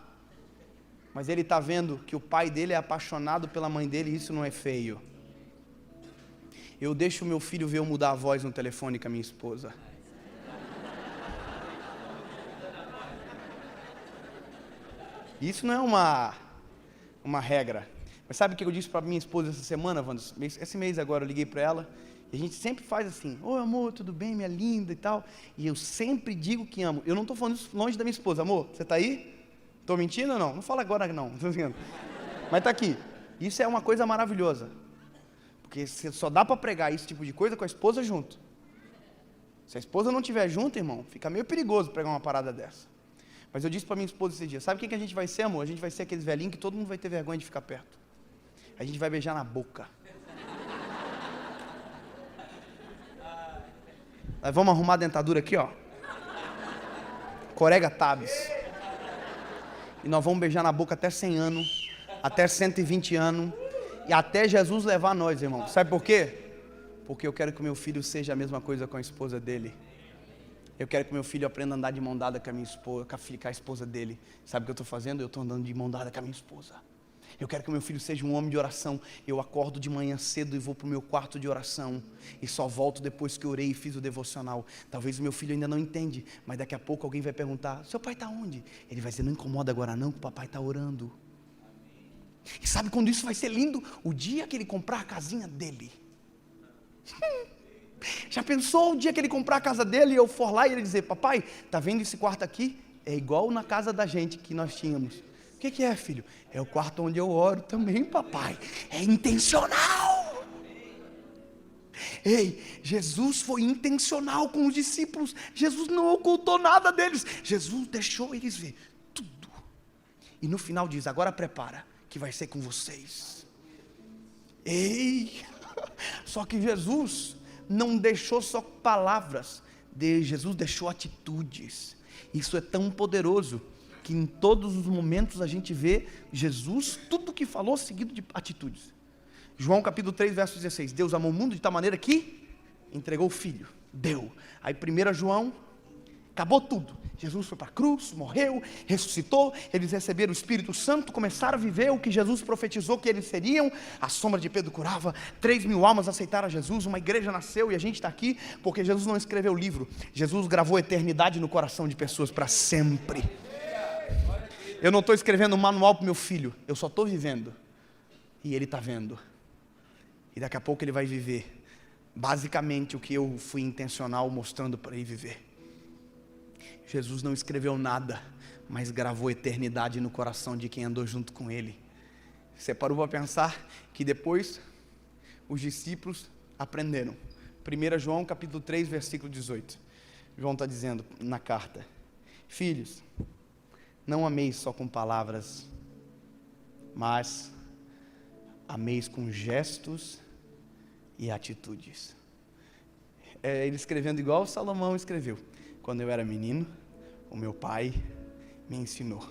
Mas ele está vendo que o pai dele é apaixonado pela mãe dele e isso não é feio. Eu deixo o meu filho ver eu mudar a voz no telefone com a minha esposa. Isso não é uma regra. Mas sabe o que eu disse para minha esposa essa semana, Wanda? Esse mês agora eu liguei para ela. E a gente sempre faz assim: oi amor, tudo bem, minha linda e tal. E eu sempre digo que amo. Eu não estou falando isso longe da minha esposa. Amor, você está aí? Estou mentindo ou não? Não fala agora não. Mas está aqui. Isso é uma coisa maravilhosa. Porque só dá para pregar esse tipo de coisa com a esposa junto. Se a esposa não estiver junto, irmão, fica meio perigoso pregar uma parada dessa. Mas eu disse para minha esposa esse dia: sabe o que a gente vai ser, amor? A gente vai ser aqueles velhinhos que todo mundo vai ter vergonha de ficar perto. A gente vai beijar na boca. Nós vamos arrumar a dentadura aqui, ó. Corega Tabs. E nós vamos beijar na boca até 100 anos, até 120 anos, e até Jesus levar nós, irmão. Sabe por quê? Porque eu quero que o meu filho seja a mesma coisa com a esposa dele. Eu quero que meu filho aprenda a andar de mão dada com a minha esposa, com a esposa dele. Sabe o que eu estou fazendo? Eu estou andando de mão dada com a minha esposa. Eu quero que o meu filho seja um homem de oração. Eu acordo de manhã cedo e vou para o meu quarto de oração. E só volto depois que orei e fiz o devocional. Talvez o meu filho ainda não entende, mas daqui a pouco alguém vai perguntar: seu pai está onde? Ele vai dizer: não incomoda agora não, que o papai está orando. E sabe quando isso vai ser lindo? O dia que ele comprar a casinha dele. Já pensou o dia que ele comprar a casa dele e eu for lá e ele dizer: papai, está vendo esse quarto aqui? É igual na casa da gente que nós tínhamos. O que é, filho? É o quarto onde eu oro também, papai. É intencional. Ei, Jesus foi intencional com os discípulos. Jesus não ocultou nada deles. Jesus deixou eles ver tudo. E no final diz: agora prepara, que vai ser com vocês. Ei, só que Jesus não deixou só palavras. Jesus deixou atitudes. Isso é tão poderoso que em todos os momentos a gente vê Jesus, tudo que falou, seguido de atitudes. João capítulo 3, verso 16. Deus amou o mundo de tal maneira que entregou o Filho. Deu. Aí 1 João, acabou tudo. Jesus foi para a cruz, morreu, ressuscitou, eles receberam o Espírito Santo, começaram a viver o que Jesus profetizou que eles seriam. A sombra de Pedro curava, 3.000 almas aceitaram a Jesus, uma igreja nasceu e a gente está aqui porque Jesus não escreveu livro. Jesus gravou a eternidade no coração de pessoas para sempre. Eu não estou escrevendo um manual para o meu filho, eu só estou vivendo. E ele está vendo. E daqui a pouco ele vai viver basicamente o que eu fui intencional mostrando para ele viver. Jesus não escreveu nada, mas gravou eternidade no coração de quem andou junto com ele. Você parou para pensar que depois os discípulos aprenderam. 1 João capítulo 3, versículo 18. João está dizendo na carta: filhos, não ameis só com palavras, mas ameis com gestos e atitudes. Ele escrevendo igual Salomão escreveu: quando eu era menino, o meu pai me ensinou.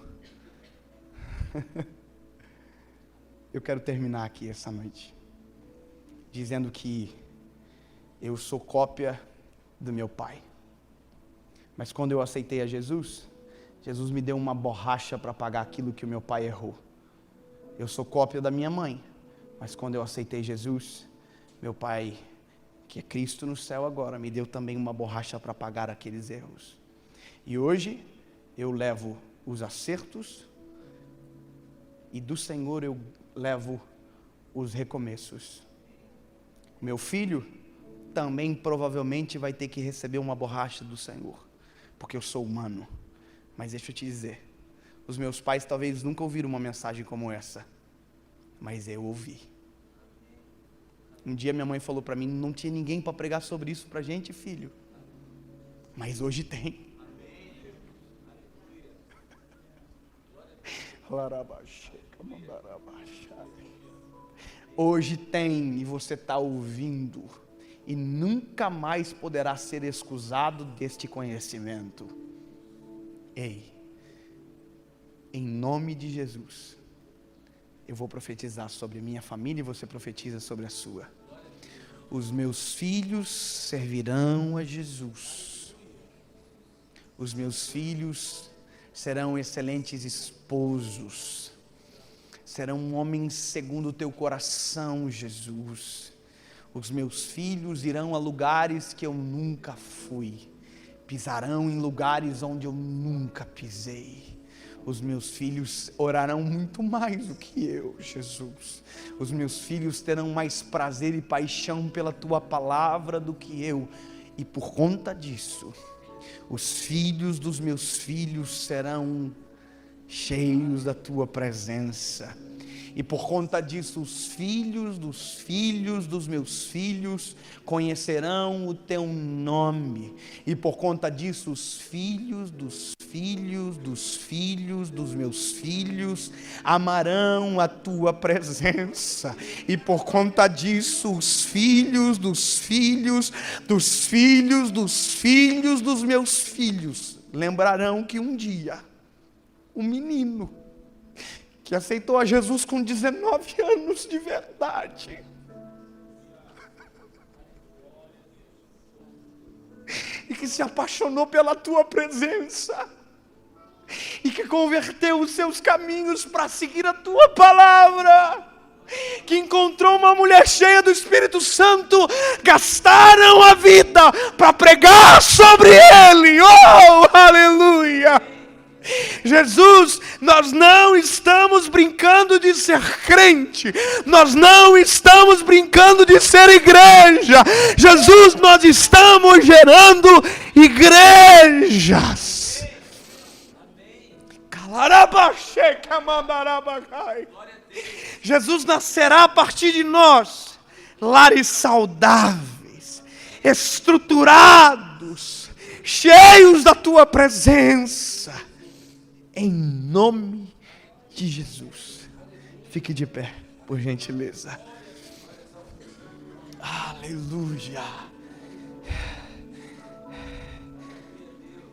Eu quero terminar aqui essa noite dizendo que eu sou cópia do meu pai. Mas quando eu aceitei a Jesus, Jesus me deu uma borracha para pagar aquilo que o meu pai errou. Eu sou cópia da minha mãe, mas quando eu aceitei Jesus, meu pai, que é Cristo no céu agora, me deu também uma borracha para pagar aqueles erros. E hoje eu levo os acertos e do Senhor eu levo os recomeços. Meu filho também provavelmente vai ter que receber uma borracha do Senhor, porque eu sou humano. Mas deixa eu te dizer, os meus pais talvez nunca ouviram uma mensagem como essa, mas eu ouvi. Um dia minha mãe falou para mim: não tinha ninguém para pregar sobre isso para a gente, filho. Mas hoje tem. Hoje tem, e você está ouvindo, e nunca mais poderá ser excusado deste conhecimento. Ei, em nome de Jesus, eu vou profetizar sobre a minha família e você profetiza sobre a sua. Os meus filhos servirão a Jesus. Os meus filhos serão excelentes esposos. Serão homens segundo o teu coração, Jesus. Os meus filhos irão a lugares que eu nunca fui. Pisarão em lugares onde eu nunca pisei. Os meus filhos orarão muito mais do que eu, Jesus. Os meus filhos terão mais prazer e paixão pela tua palavra do que eu. E por conta disso, os filhos dos meus filhos serão cheios da tua presença. E por conta disso, os filhos dos meus filhos conhecerão o teu nome. E por conta disso, os filhos dos meus filhos amarão a tua presença. E por conta disso, os filhos dos meus filhos lembrarão que um dia um menino que aceitou a Jesus com 19 anos de verdade, e que se apaixonou pela tua presença, e que converteu os seus caminhos para seguir a tua palavra, que encontrou uma mulher cheia do Espírito Santo, gastaram a vida para pregar sobre ele. Oh, aleluia! Jesus, nós não estamos brincando de ser crente, nós não estamos brincando de ser igreja. Jesus, nós estamos gerando igrejas. Jesus nascerá a partir de nós, lares saudáveis, estruturados, cheios da tua presença. Em nome de Jesus. Fique de pé, por gentileza. Aleluia.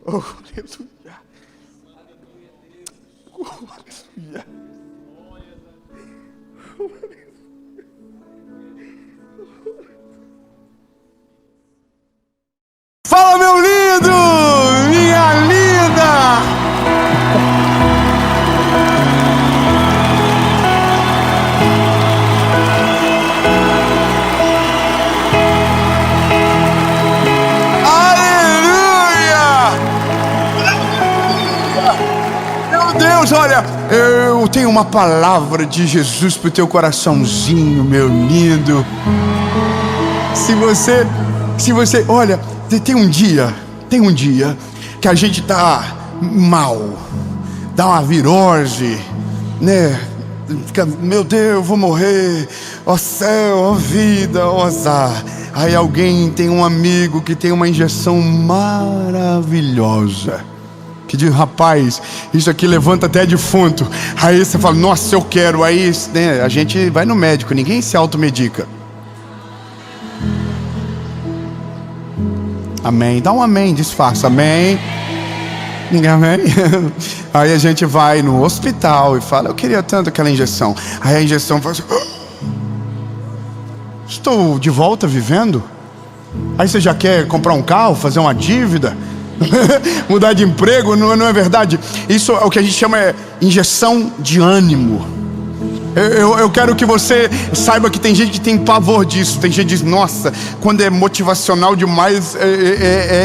Oh, aleluia. Oh, aleluia. Oh, aleluia. Fala, meu lindo, minha linda. Deus, olha, eu tenho uma palavra de Jesus pro teu coraçãozinho, meu lindo. Se você, olha, tem um dia que a gente tá mal, dá uma virose, né? Fica, meu Deus, vou morrer, ó céu, ó vida, ó azar. Aí alguém tem um amigo que tem uma injeção maravilhosa, que diz, rapaz, isso aqui levanta até defunto. Aí você fala, nossa, eu quero. Aí, né, a gente vai no médico, ninguém se automedica. Amém, dá um amém, disfarça, amém. Ninguém amém. Aí a gente vai no hospital e fala, eu queria tanto aquela injeção. Aí a injeção fala assim, estou de volta vivendo? Aí você já quer comprar um carro, fazer uma dívida, mudar de emprego, não é verdade? Isso é o que a gente chama de injeção de ânimo. Eu quero que você saiba que tem gente que tem pavor disso. Tem gente que diz, nossa, quando é motivacional demais,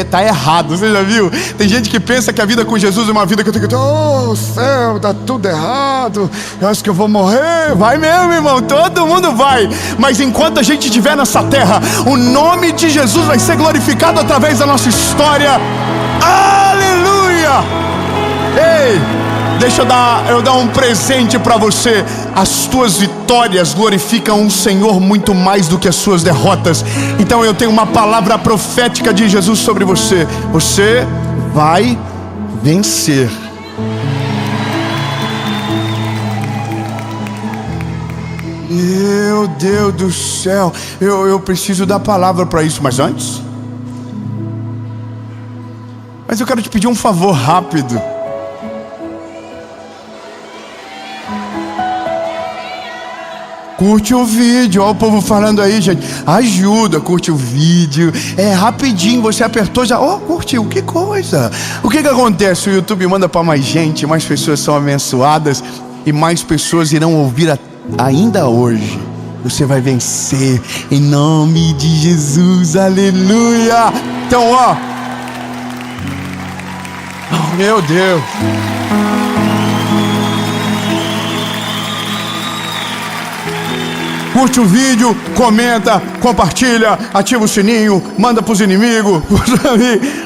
tá errado. Você já viu? Tem gente que pensa que a vida com Jesus é uma vida que eu tenho que, oh céu, tá tudo errado, eu acho que eu vou morrer. Vai mesmo, irmão, todo mundo vai. Mas enquanto a gente estiver nessa terra, o nome de Jesus vai ser glorificado através da nossa história. Aleluia! Ei, deixa eu dar um presente para você. As tuas vitórias glorificam o Senhor muito mais do que as suas derrotas. Então eu tenho uma palavra profética de Jesus sobre você. Você vai vencer. Meu Deus do céu, eu preciso da palavra para isso. Mas antes, eu quero te pedir um favor rápido. Curte o vídeo, olha o povo falando aí, gente. Ajuda, curte o vídeo. É rapidinho, você apertou já. Oh, curtiu, que coisa. O que acontece? O YouTube manda para mais gente, mais pessoas são abençoadas e mais pessoas irão ouvir ainda hoje. Você vai vencer em nome de Jesus, aleluia. Então, ó, oh, meu Deus. Curte o vídeo, comenta, compartilha, ativa o sininho, manda pros inimigos,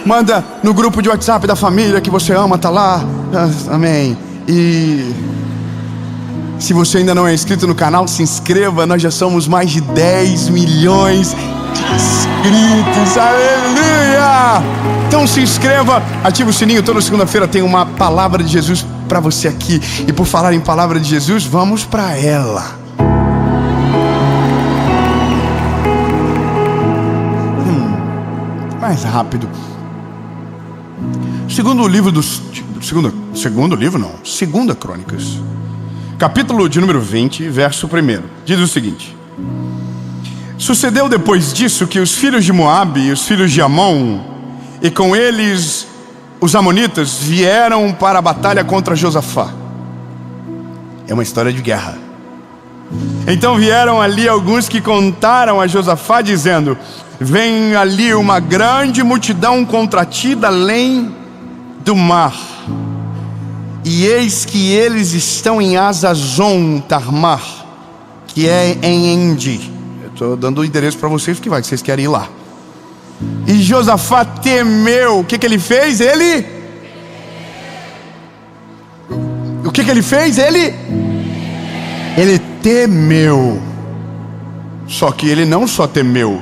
manda no grupo de WhatsApp da família que você ama, tá lá. Amém. E se você ainda não é inscrito no canal, se inscreva. Nós já somos mais de 10 milhões de inscritos. Aleluia! Então se inscreva, ativa o sininho. Toda segunda-feira tem uma palavra de Jesus para você aqui. E por falar em palavra de Jesus, vamos para ela. Mais rápido. Segunda Crônicas, capítulo de número 20, verso 1, diz o seguinte: sucedeu depois disso que os filhos de Moabe e os filhos de Amon, e com eles os amonitas vieram para a batalha contra Josafá. É uma história de guerra. Então vieram ali alguns que contaram a Josafá dizendo: vem ali uma grande multidão contra ti da além do mar, e eis que eles estão em Hazazon Tamar, que é em Endi. Eu estou dando o endereço para vocês, porque vai que vocês querem ir lá. E Josafá temeu. O que ele fez? O que ele fez? Ele temeu. Só que ele não só temeu,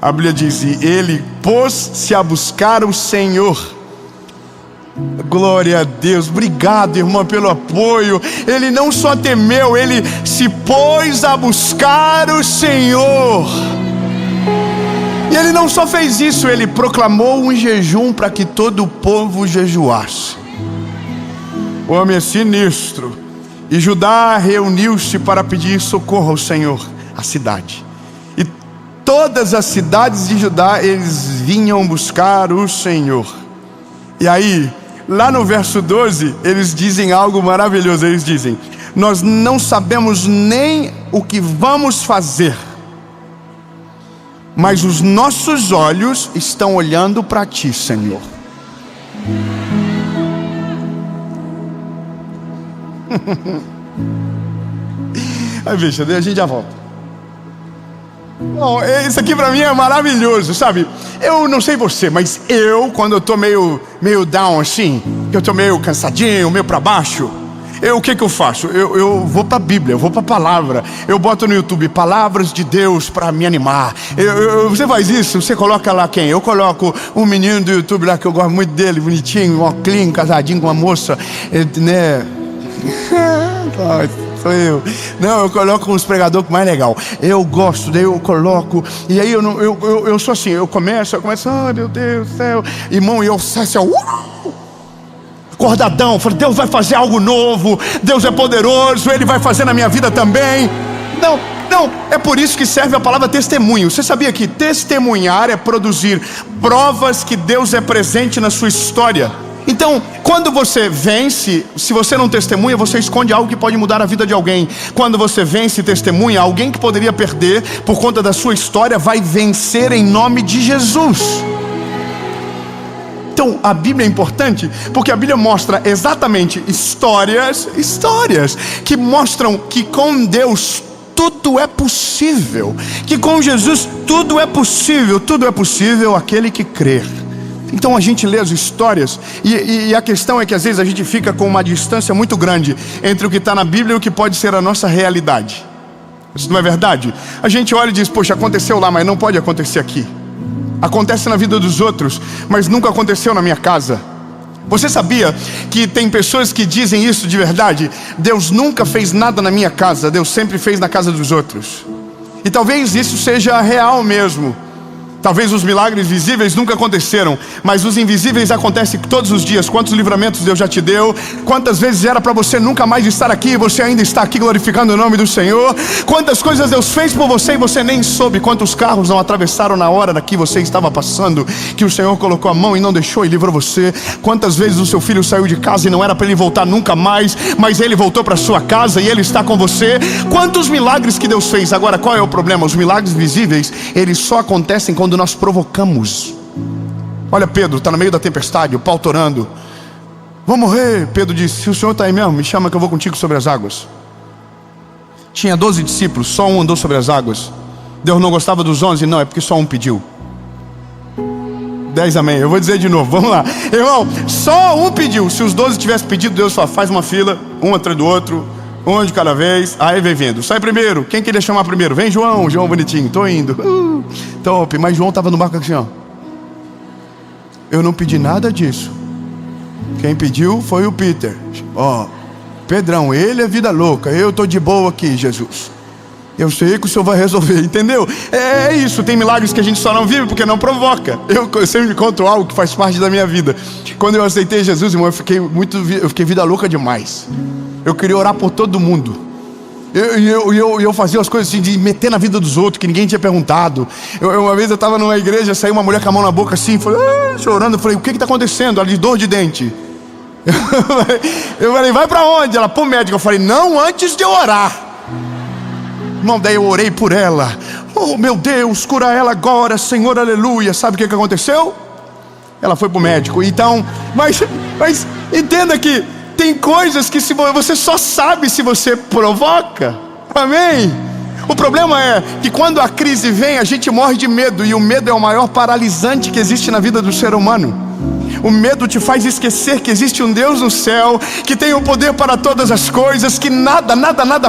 a Bíblia diz: ele pôs-se a buscar o Senhor. Glória a Deus. Obrigado, irmã, pelo apoio. Ele não só temeu, ele se pôs a buscar o Senhor. E ele não só fez isso, ele proclamou um jejum para que todo o povo jejuasse. O homem é sinistro. E Judá reuniu-se para pedir socorro ao Senhor, a cidade. E todas as cidades de Judá, eles vinham buscar o Senhor. E aí, lá no verso 12, eles dizem algo maravilhoso. Eles dizem: nós não sabemos nem o que vamos fazer, mas os nossos olhos estão olhando para ti, Senhor. Aí, bicho, a gente já volta. Bom, isso aqui pra mim é maravilhoso, sabe? Eu não sei você, mas quando eu tô meio down assim, que eu tô meio cansadinho, meio pra baixo, o que eu faço? Eu vou pra Bíblia, eu vou pra palavra. Eu boto no YouTube palavras de Deus pra me animar. Você faz isso? Você coloca lá quem? Eu coloco um menino do YouTube lá que eu gosto muito dele, bonitinho, ó, clean, casadinho com uma moça, né? Sou eu. Não, eu coloco uns pregadores mais legal. Eu gosto, daí eu coloco. E aí eu sou assim, eu começo, ai meu Deus do céu, irmão, e eu saio assim, acordadão, falei: Deus vai fazer algo novo, Deus é poderoso, Ele vai fazer na minha vida também. Não, é por isso que serve a palavra testemunho. Você sabia que testemunhar é produzir provas que Deus é presente na sua história? Então, quando você vence, se você não testemunha, você esconde algo que pode mudar a vida de alguém. Quando você vence e testemunha, alguém que poderia perder por conta da sua história vai vencer em nome de Jesus. Então, a Bíblia é importante porque a Bíblia mostra exatamente histórias que mostram que com Deus tudo é possível, que com Jesus tudo é possível aquele que crer. Então a gente lê as histórias e a questão é que às vezes a gente fica com uma distância muito grande entre o que está na Bíblia e o que pode ser a nossa realidade. Isso não é verdade? A gente olha e diz: poxa, aconteceu lá, mas não pode acontecer aqui. Acontece na vida dos outros, mas nunca aconteceu na minha casa. Você sabia que tem pessoas que dizem isso de verdade? Deus nunca fez nada na minha casa, Deus sempre fez na casa dos outros. E talvez isso seja real mesmo. Talvez os milagres visíveis nunca aconteceram, mas os invisíveis acontecem todos os dias. Quantos livramentos Deus já te deu? Quantas vezes era para você nunca mais estar aqui e você ainda está aqui glorificando o nome do Senhor? Quantas coisas Deus fez por você e você nem soube? Quantos carros não atravessaram na hora que você estava passando, que o Senhor colocou a mão e não deixou e livrou você? Quantas vezes o seu filho saiu de casa e não era para ele voltar nunca mais, mas ele voltou para sua casa e ele está com você? Quantos milagres que Deus fez? Agora, qual é o problema? Os milagres visíveis, eles só acontecem quando nós provocamos. Olha, Pedro está no meio da tempestade, o pau torando. Vou morrer. Pedro disse: se o Senhor está aí mesmo, me chama que eu vou contigo sobre as águas. Tinha 12 discípulos, só um andou sobre as águas. Deus não gostava dos 11? Não, é porque só um pediu. 10 amém. Eu vou dizer de novo, vamos lá. Irmão, só um pediu. Se os 12 tivessem pedido, Deus só faz uma fila, um atrás do outro, um de cada vez. Aí vem vindo. Sai primeiro. Quem queria chamar primeiro? Vem João. João bonitinho. Tô indo. Top. Mas João estava no barco assim, ó. Eu não pedi nada disso. Quem pediu foi o Peter. Ó, Pedrão, ele é vida louca. Eu tô de boa aqui, Jesus. Eu sei que o Senhor vai resolver, entendeu? É isso, tem milagres que a gente só não vive porque não provoca. Eu sempre conto algo que faz parte da minha vida. Quando eu aceitei Jesus, irmão, eu fiquei vida louca demais. Eu queria orar por todo mundo. eu fazia as coisas assim, de meter na vida dos outros, que ninguém tinha perguntado. Uma vez eu estava numa igreja, saiu uma mulher com a mão na boca assim, falei, chorando. Eu falei, o que está acontecendo? Ela de dor de dente. Eu falei, vai para onde? Ela, pro médico. Eu falei, não antes de eu orar. Irmão, daí eu orei por ela. Oh meu Deus, cura ela agora, Senhor, aleluia. Sabe o que aconteceu? Ela foi pro médico. Então, mas entenda que tem coisas que você só sabe se você provoca. Amém? O problema é que quando a crise vem, a gente morre de medo. E o medo é o maior paralisante que existe na vida do ser humano. O medo te faz esquecer que existe um Deus no céu, que tem o poder para todas as coisas, que nada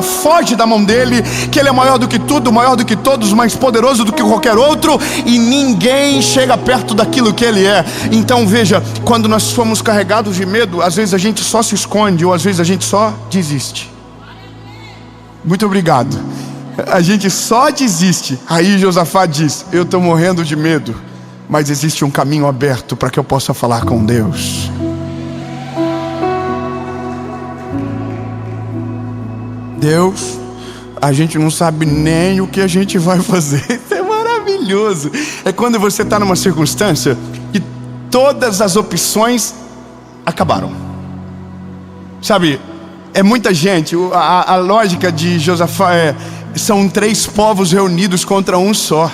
foge da mão dele, que ele é maior do que tudo, maior do que todos, mais poderoso do que qualquer outro, e ninguém chega perto daquilo que ele é. Então veja, quando nós somos carregados de medo, às vezes a gente só se esconde, ou às vezes a gente só desiste. Muito obrigado. A gente só desiste. Aí Josafá diz, eu estou morrendo de medo, mas existe um caminho aberto para que eu possa falar com Deus. Deus, a gente não sabe nem o que a gente vai fazer. Isso é maravilhoso. É quando você está numa circunstância que todas as opções acabaram. Sabe, é muita gente. A lógica de Josafá são 3 povos reunidos contra um só.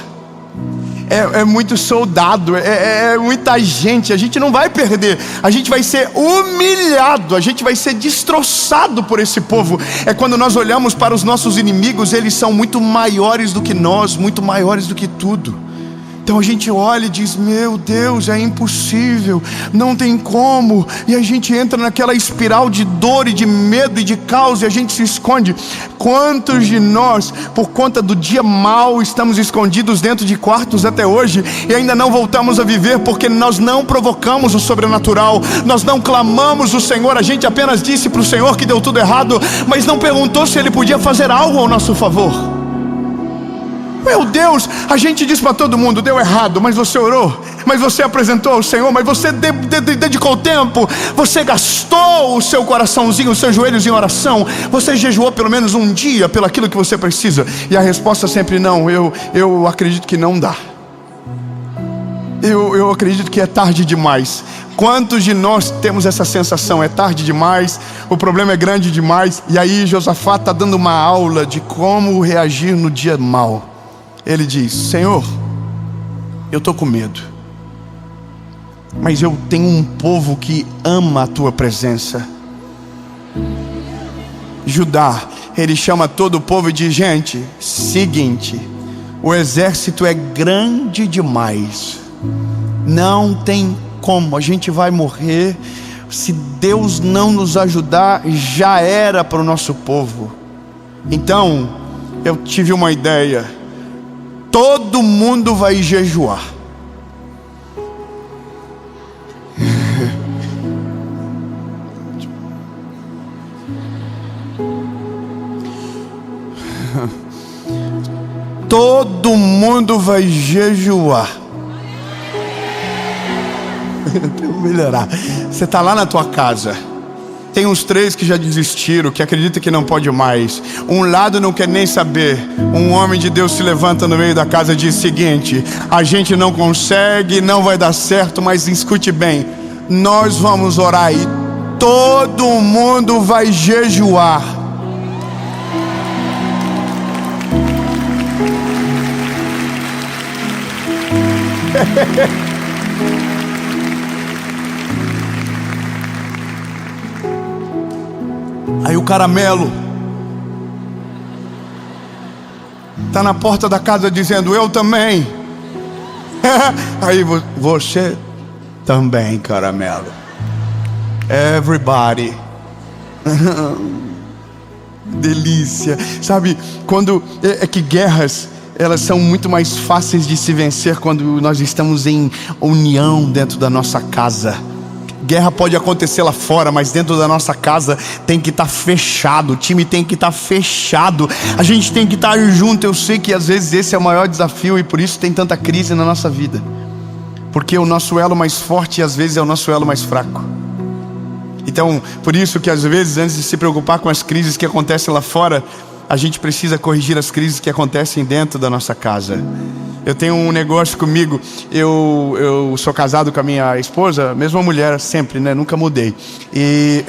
É muito soldado, é muita gente. A gente não vai perder, a gente vai ser humilhado, a gente vai ser destroçado por esse povo. É quando nós olhamos para os nossos inimigos, eles são muito maiores do que nós, muito maiores do que tudo. Então a gente olha e diz, meu Deus, é impossível, não tem como. E a gente entra naquela espiral de dor e de medo e de caos, e a gente se esconde. Quantos de nós, por conta do dia mau, estamos escondidos dentro de quartos até hoje, e ainda não voltamos a viver, porque nós não provocamos o sobrenatural, nós não clamamos o Senhor. A gente apenas disse para o Senhor que deu tudo errado, mas não perguntou se Ele podia fazer algo ao nosso favor. Meu Deus, a gente diz para todo mundo, deu errado, mas você orou, mas você apresentou ao Senhor, mas você dedicou tempo, você gastou o seu coraçãozinho, os seus joelhos em oração, você jejuou pelo menos um dia pelo aquilo que você precisa. E a resposta sempre não, eu acredito que não dá. Eu acredito que é tarde demais. Quantos de nós temos essa sensação? É tarde demais, o problema é grande demais. E aí Josafá está dando uma aula de como reagir no dia mau. Ele diz, Senhor, eu estou com medo, mas eu tenho um povo que ama a tua presença. Judá, ele chama todo o povo e diz, gente, seguinte, o exército é grande demais, não tem como, a gente vai morrer. Se Deus não nos ajudar, já era para o nosso povo. Então eu tive uma ideia, todo mundo vai jejuar. Todo mundo vai jejuar. Vou melhorar. Você está lá na tua casa, tem uns 3 que já desistiram, que acreditam que não pode mais. Um lado não quer nem saber. Um homem de Deus se levanta no meio da casa e diz o seguinte, a gente não consegue, não vai dar certo, mas escute bem, nós vamos orar e todo mundo vai jejuar. Aí o caramelo está na porta da casa dizendo, eu também. Aí você também, caramelo. Everybody. Delícia. Sabe, quando é que guerras, elas são muito mais fáceis de se vencer quando nós estamos em união dentro da nossa casa. Guerra pode acontecer lá fora, mas dentro da nossa casa tem que estar fechado, o time tem que estar fechado, a gente tem que estar junto. Eu sei que às vezes esse é o maior desafio e por isso tem tanta crise na nossa vida, porque o nosso elo mais forte às vezes é o nosso elo mais fraco. Então, por isso que às vezes, antes de se preocupar com as crises que acontecem lá fora, a gente precisa corrigir as crises que acontecem dentro da nossa casa. Eu tenho um negócio comigo, eu sou casado com a minha esposa, mesma mulher sempre, né? Nunca mudei. E...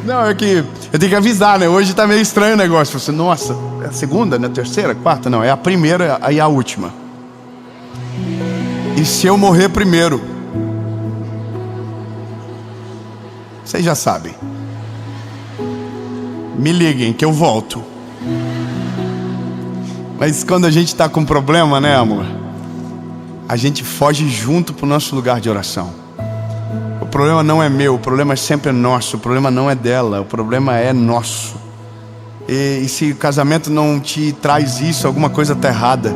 Não, é que eu tenho que avisar, né? Hoje tá meio estranho o negócio. Você, nossa, é a segunda, né? Terceira, quarta? Não, é a primeira e a última. E se eu morrer primeiro? Vocês já sabem. Me liguem que eu volto. Mas quando a gente está com problema, né, amor? A gente foge junto para o nosso lugar de oração. O problema não é meu, o problema é sempre nosso. O problema não é dela, o problema é nosso. E se o casamento não te traz isso, alguma coisa está errada.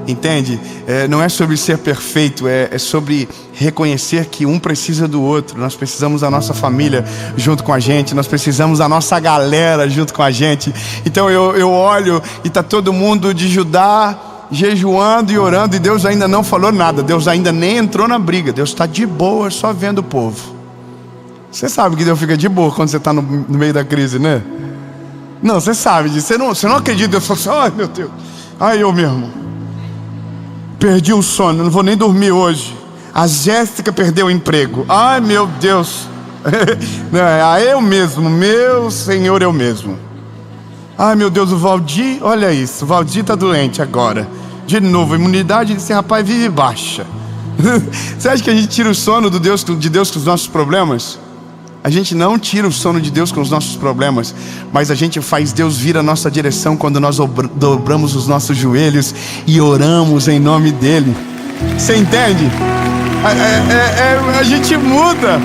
Entende? Não é sobre ser perfeito, é sobre reconhecer que um precisa do outro. Nós precisamos da nossa família junto com a gente, nós precisamos da nossa galera junto com a gente. Então eu olho e está todo mundo de Judá jejuando e orando, e Deus ainda não falou nada. Deus ainda nem entrou na briga. Deus está de boa, só vendo o povo. Você sabe que Deus fica de boa quando você está no meio da crise, né? Não, você sabe disso. Você não acredita. Deus fala assim: ai meu Deus, ai eu mesmo perdi o sono, não vou nem dormir hoje. A Jéssica perdeu o emprego. Ai meu Deus. Não, eu mesmo, meu Senhor, eu mesmo. Ai meu Deus, o Valdir, olha isso, o Valdir está doente agora. De novo, a imunidade desse rapaz vive baixa. Você acha que a gente tira o sono de Deus com os nossos problemas? A gente não tira o sono de Deus com os nossos problemas, mas a gente faz Deus vir a nossa direção quando nós dobramos os nossos joelhos e oramos em nome dEle. Você entende? A gente muda.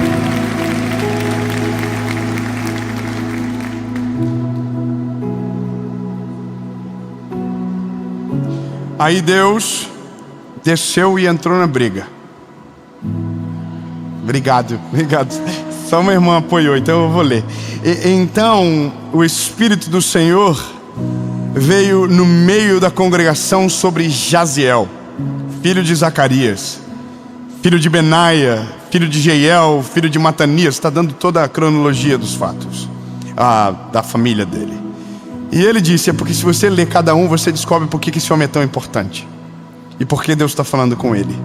Aí Deus desceu e entrou na briga. Obrigado. Só uma irmã apoiou, então eu vou ler. Então o Espírito do Senhor veio no meio da congregação sobre Jaziel, filho de Zacarias, filho de Benaia, filho de Jeiel, filho de Matanias. Está dando toda a cronologia dos fatos da família dele. E ele disse: é porque se você ler cada um, você descobre por que esse homem é tão importante e por que Deus está falando com ele.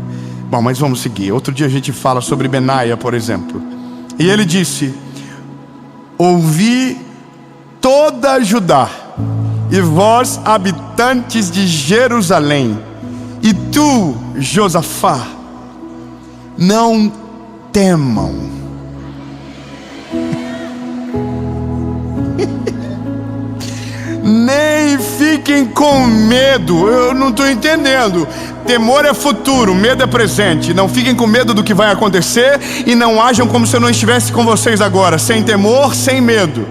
Bom, mas vamos seguir. Outro dia a gente fala sobre Benaia, por exemplo. E ele disse: ouvi toda Judá, e vós, habitantes de Jerusalém, e tu, Josafá, não temam. Nem fiquem com medo. Eu não estou entendendo. Temor é futuro, medo é presente. Não fiquem com medo do que vai acontecer e não ajam como se eu não estivesse com vocês agora. Sem temor, sem medo.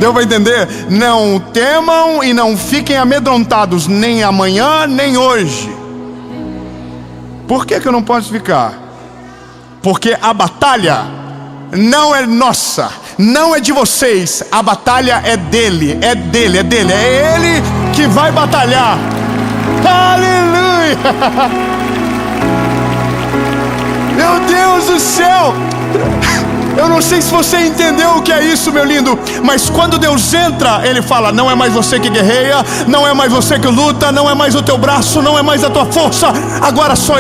Deu para entender? Não temam e não fiquem amedrontados, nem amanhã, nem hoje. Por que eu não posso ficar? Porque a batalha não é nossa, não é de vocês. A batalha é dele, é ele que vai batalhar. Aleluia! Meu Deus do céu! Eu não sei se você entendeu o que é isso, meu lindo, mas quando Deus entra, Ele fala: não é mais você que guerreia, não é mais você que luta, não é mais o teu braço, não é mais a tua força. Agora sou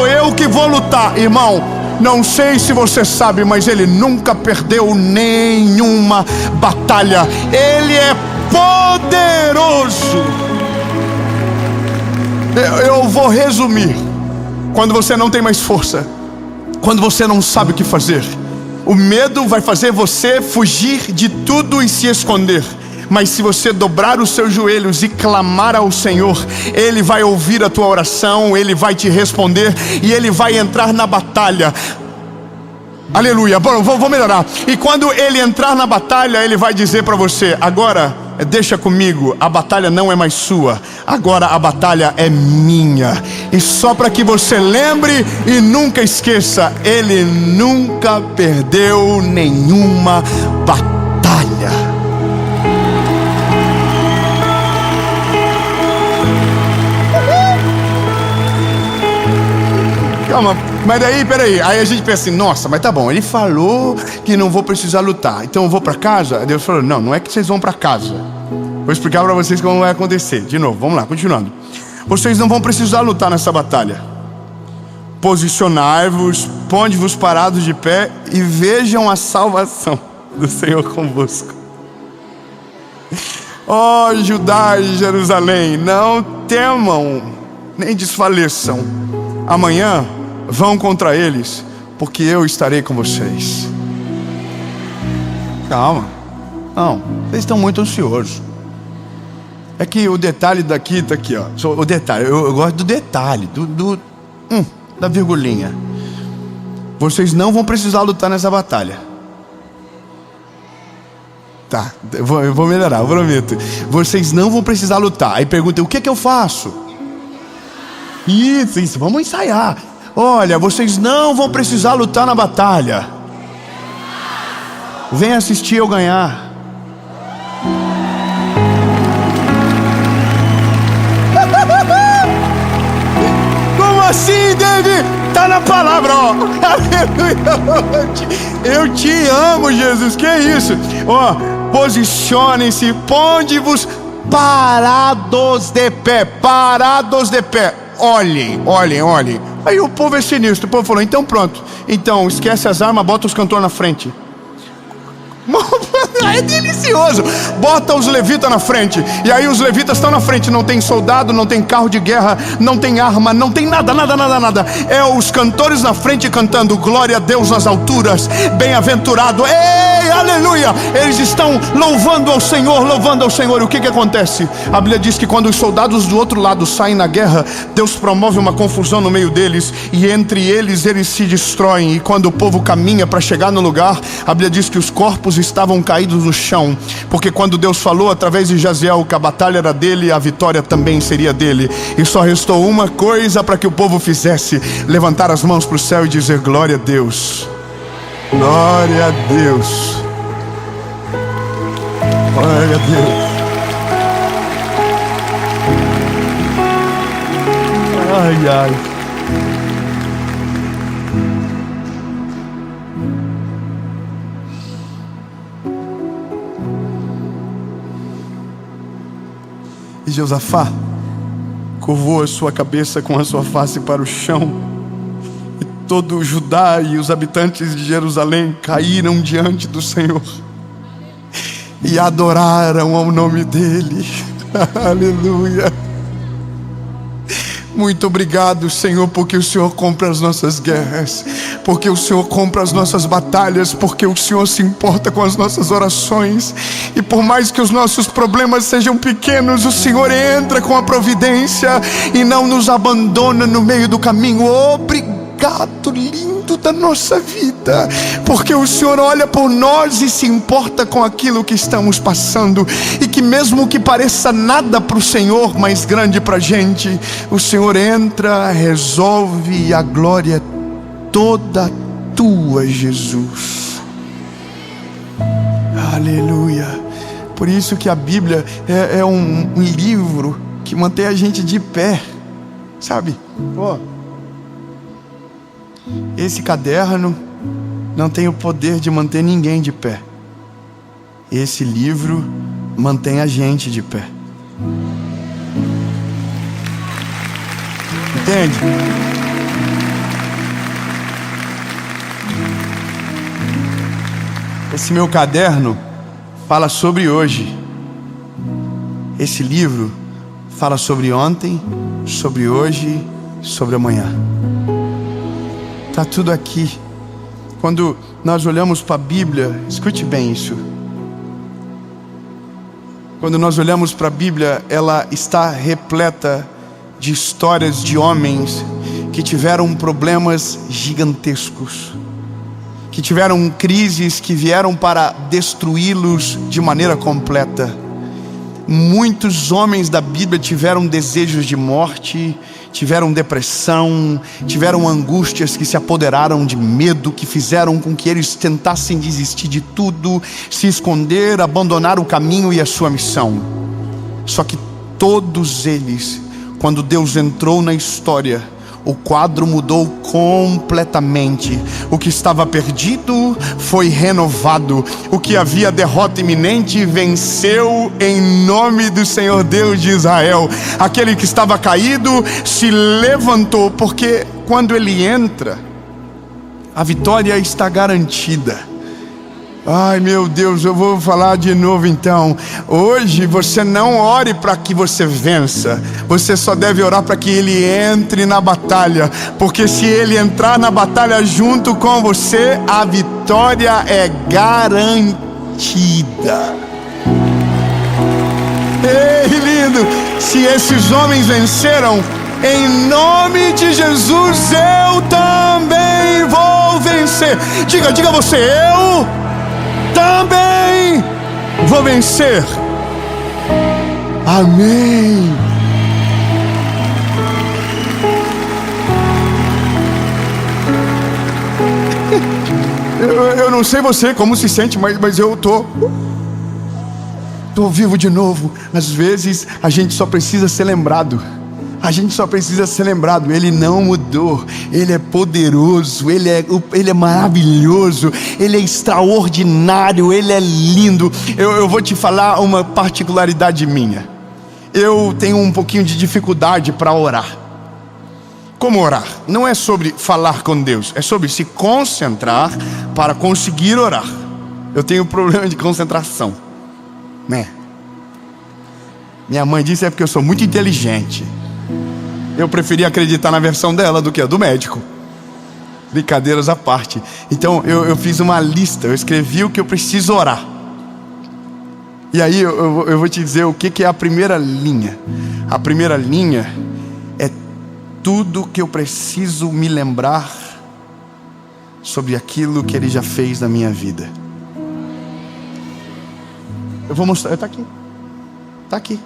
eu que vou lutar. Irmão, não sei se você sabe, mas Ele nunca perdeu nenhuma batalha. Ele é poderoso. Eu vou resumir. Quando você não tem mais força, quando você não sabe o que fazer, o medo vai fazer você fugir de tudo e se esconder. Mas se você dobrar os seus joelhos e clamar ao Senhor, Ele vai ouvir a tua oração, Ele vai te responder e Ele vai entrar na batalha. Aleluia. Bom, vou melhorar. E quando Ele entrar na batalha, Ele vai dizer para você: agora deixa comigo, a batalha não é mais sua, agora a batalha é minha. E só para que você lembre e nunca esqueça, Ele nunca perdeu nenhuma batalha. Calma, mas daí, peraí. Aí a gente pensa assim, nossa, mas tá bom, ele falou que não vou precisar lutar, então eu vou para casa? Aí Deus falou, não é que vocês vão para casa. Vou explicar para vocês como vai acontecer. De novo, vamos lá, continuando. Vocês não vão precisar lutar nessa batalha. Posicionai-vos, ponde-vos parados de pé e vejam a salvação do Senhor convosco. Ó Judá e Jerusalém, não temam, nem desfaleçam. Amanhã vão contra eles, porque eu estarei com vocês. Calma. Não, vocês estão muito ansiosos. É que o detalhe daqui está aqui, ó. O detalhe, eu gosto do detalhe, da virgulinha. Vocês não vão precisar lutar nessa batalha. Tá, eu vou melhorar, eu prometo. Vocês não vão precisar lutar. Aí pergunta, o que eu faço? Isso, vamos ensaiar. Olha, vocês não vão precisar lutar na batalha. Vem assistir eu ganhar. Como assim, David? Tá na palavra, ó. Aleluia. Eu te amo, Jesus. Que isso? Ó, posicionem-se, ponde-vos parados de pé. Parados de pé. Olhem. Aí o povo é sinistro. O povo falou, então pronto. Então esquece as armas, bota os cantores na frente. É delicioso. Bota os levitas na frente. E aí os levitas estão na frente. Não tem soldado, não tem carro de guerra, não tem arma, não tem nada. É os cantores na frente cantando glória a Deus nas alturas, bem-aventurado. Ei, aleluia. Eles estão louvando ao Senhor. E o que acontece? A Bíblia diz que quando os soldados do outro lado saem na guerra, Deus promove uma confusão no meio deles, e entre eles se destroem. E quando o povo caminha para chegar no lugar, a Bíblia diz que os corpos estavam caídos no chão, porque quando Deus falou através de Jaziel que a batalha era dele, a vitória também seria dele. E só restou uma coisa para que o povo fizesse: levantar as mãos para o céu e dizer glória a Deus. Glória a Deus. Glória a Deus. Ai. E Josafá curvou a sua cabeça com a sua face para o chão, e todo o Judá e os habitantes de Jerusalém caíram diante do Senhor e adoraram ao nome dele. Aleluia. Muito obrigado, Senhor, porque o Senhor compra as nossas guerras, porque o Senhor compra as nossas batalhas, porque o Senhor se importa com as nossas orações. E por mais que os nossos problemas sejam pequenos, o Senhor entra com a providência e não nos abandona no meio do caminho. Obrigado, lindo da nossa vida, porque o Senhor olha por nós e se importa com aquilo que estamos passando, e que mesmo que pareça nada para o Senhor, mas grande para a gente, o Senhor entra, resolve, e a glória é toda tua, Jesus. Aleluia. Por isso que a Bíblia é um livro que mantém a gente de pé, sabe? Esse caderno não tem o poder de manter ninguém de pé. Esse livro mantém a gente de pé. Entende? Esse meu caderno fala sobre hoje. Esse livro fala sobre ontem, sobre hoje, sobre amanhã. Está tudo aqui. Quando nós olhamos para a Bíblia, escute bem isso. Quando nós olhamos para a Bíblia, ela está repleta de histórias de homens que tiveram problemas gigantescos, que tiveram crises que vieram para destruí-los de maneira completa. Muitos homens da Bíblia tiveram desejos de morte, tiveram depressão, tiveram angústias que se apoderaram de medo, que fizeram com que eles tentassem desistir de tudo, se esconder, abandonar o caminho e a sua missão. Só que todos eles, quando Deus entrou na história, o quadro mudou completamente. O que estava perdido foi renovado. O que havia derrota iminente venceu em nome do Senhor Deus de Israel. Aquele que estava caído se levantou, porque quando ele entra, a vitória está garantida. Ai meu Deus, eu vou falar de novo então. Hoje você não ore para que você vença, você só deve orar para que ele entre na batalha, porque se ele entrar na batalha junto com você, a vitória é garantida. Ei, lindo! Se esses homens venceram, em nome de Jesus eu também vou vencer. Diga você, eu também vou vencer. Amém. Eu não sei você como se sente, mas eu tô vivo de novo. Às vezes a gente só precisa ser lembrado. A gente só precisa ser lembrado. Ele não mudou. Ele é poderoso. Ele é maravilhoso. Ele é extraordinário. Ele é lindo. Eu vou te falar uma particularidade minha. Eu tenho um pouquinho de dificuldade para orar. Como orar? Não é sobre falar com Deus. É sobre se concentrar para conseguir orar. Eu tenho problema de concentração, né? Minha mãe disse porque eu sou muito inteligente. Eu preferia acreditar na versão dela do que a do médico. Brincadeiras à parte. Então eu fiz uma lista, eu escrevi o que eu preciso orar. E aí eu vou te dizer o que é a primeira linha. A primeira linha é tudo que eu preciso me lembrar sobre aquilo que Ele já fez na minha vida. Eu vou mostrar, está aqui. Está aqui.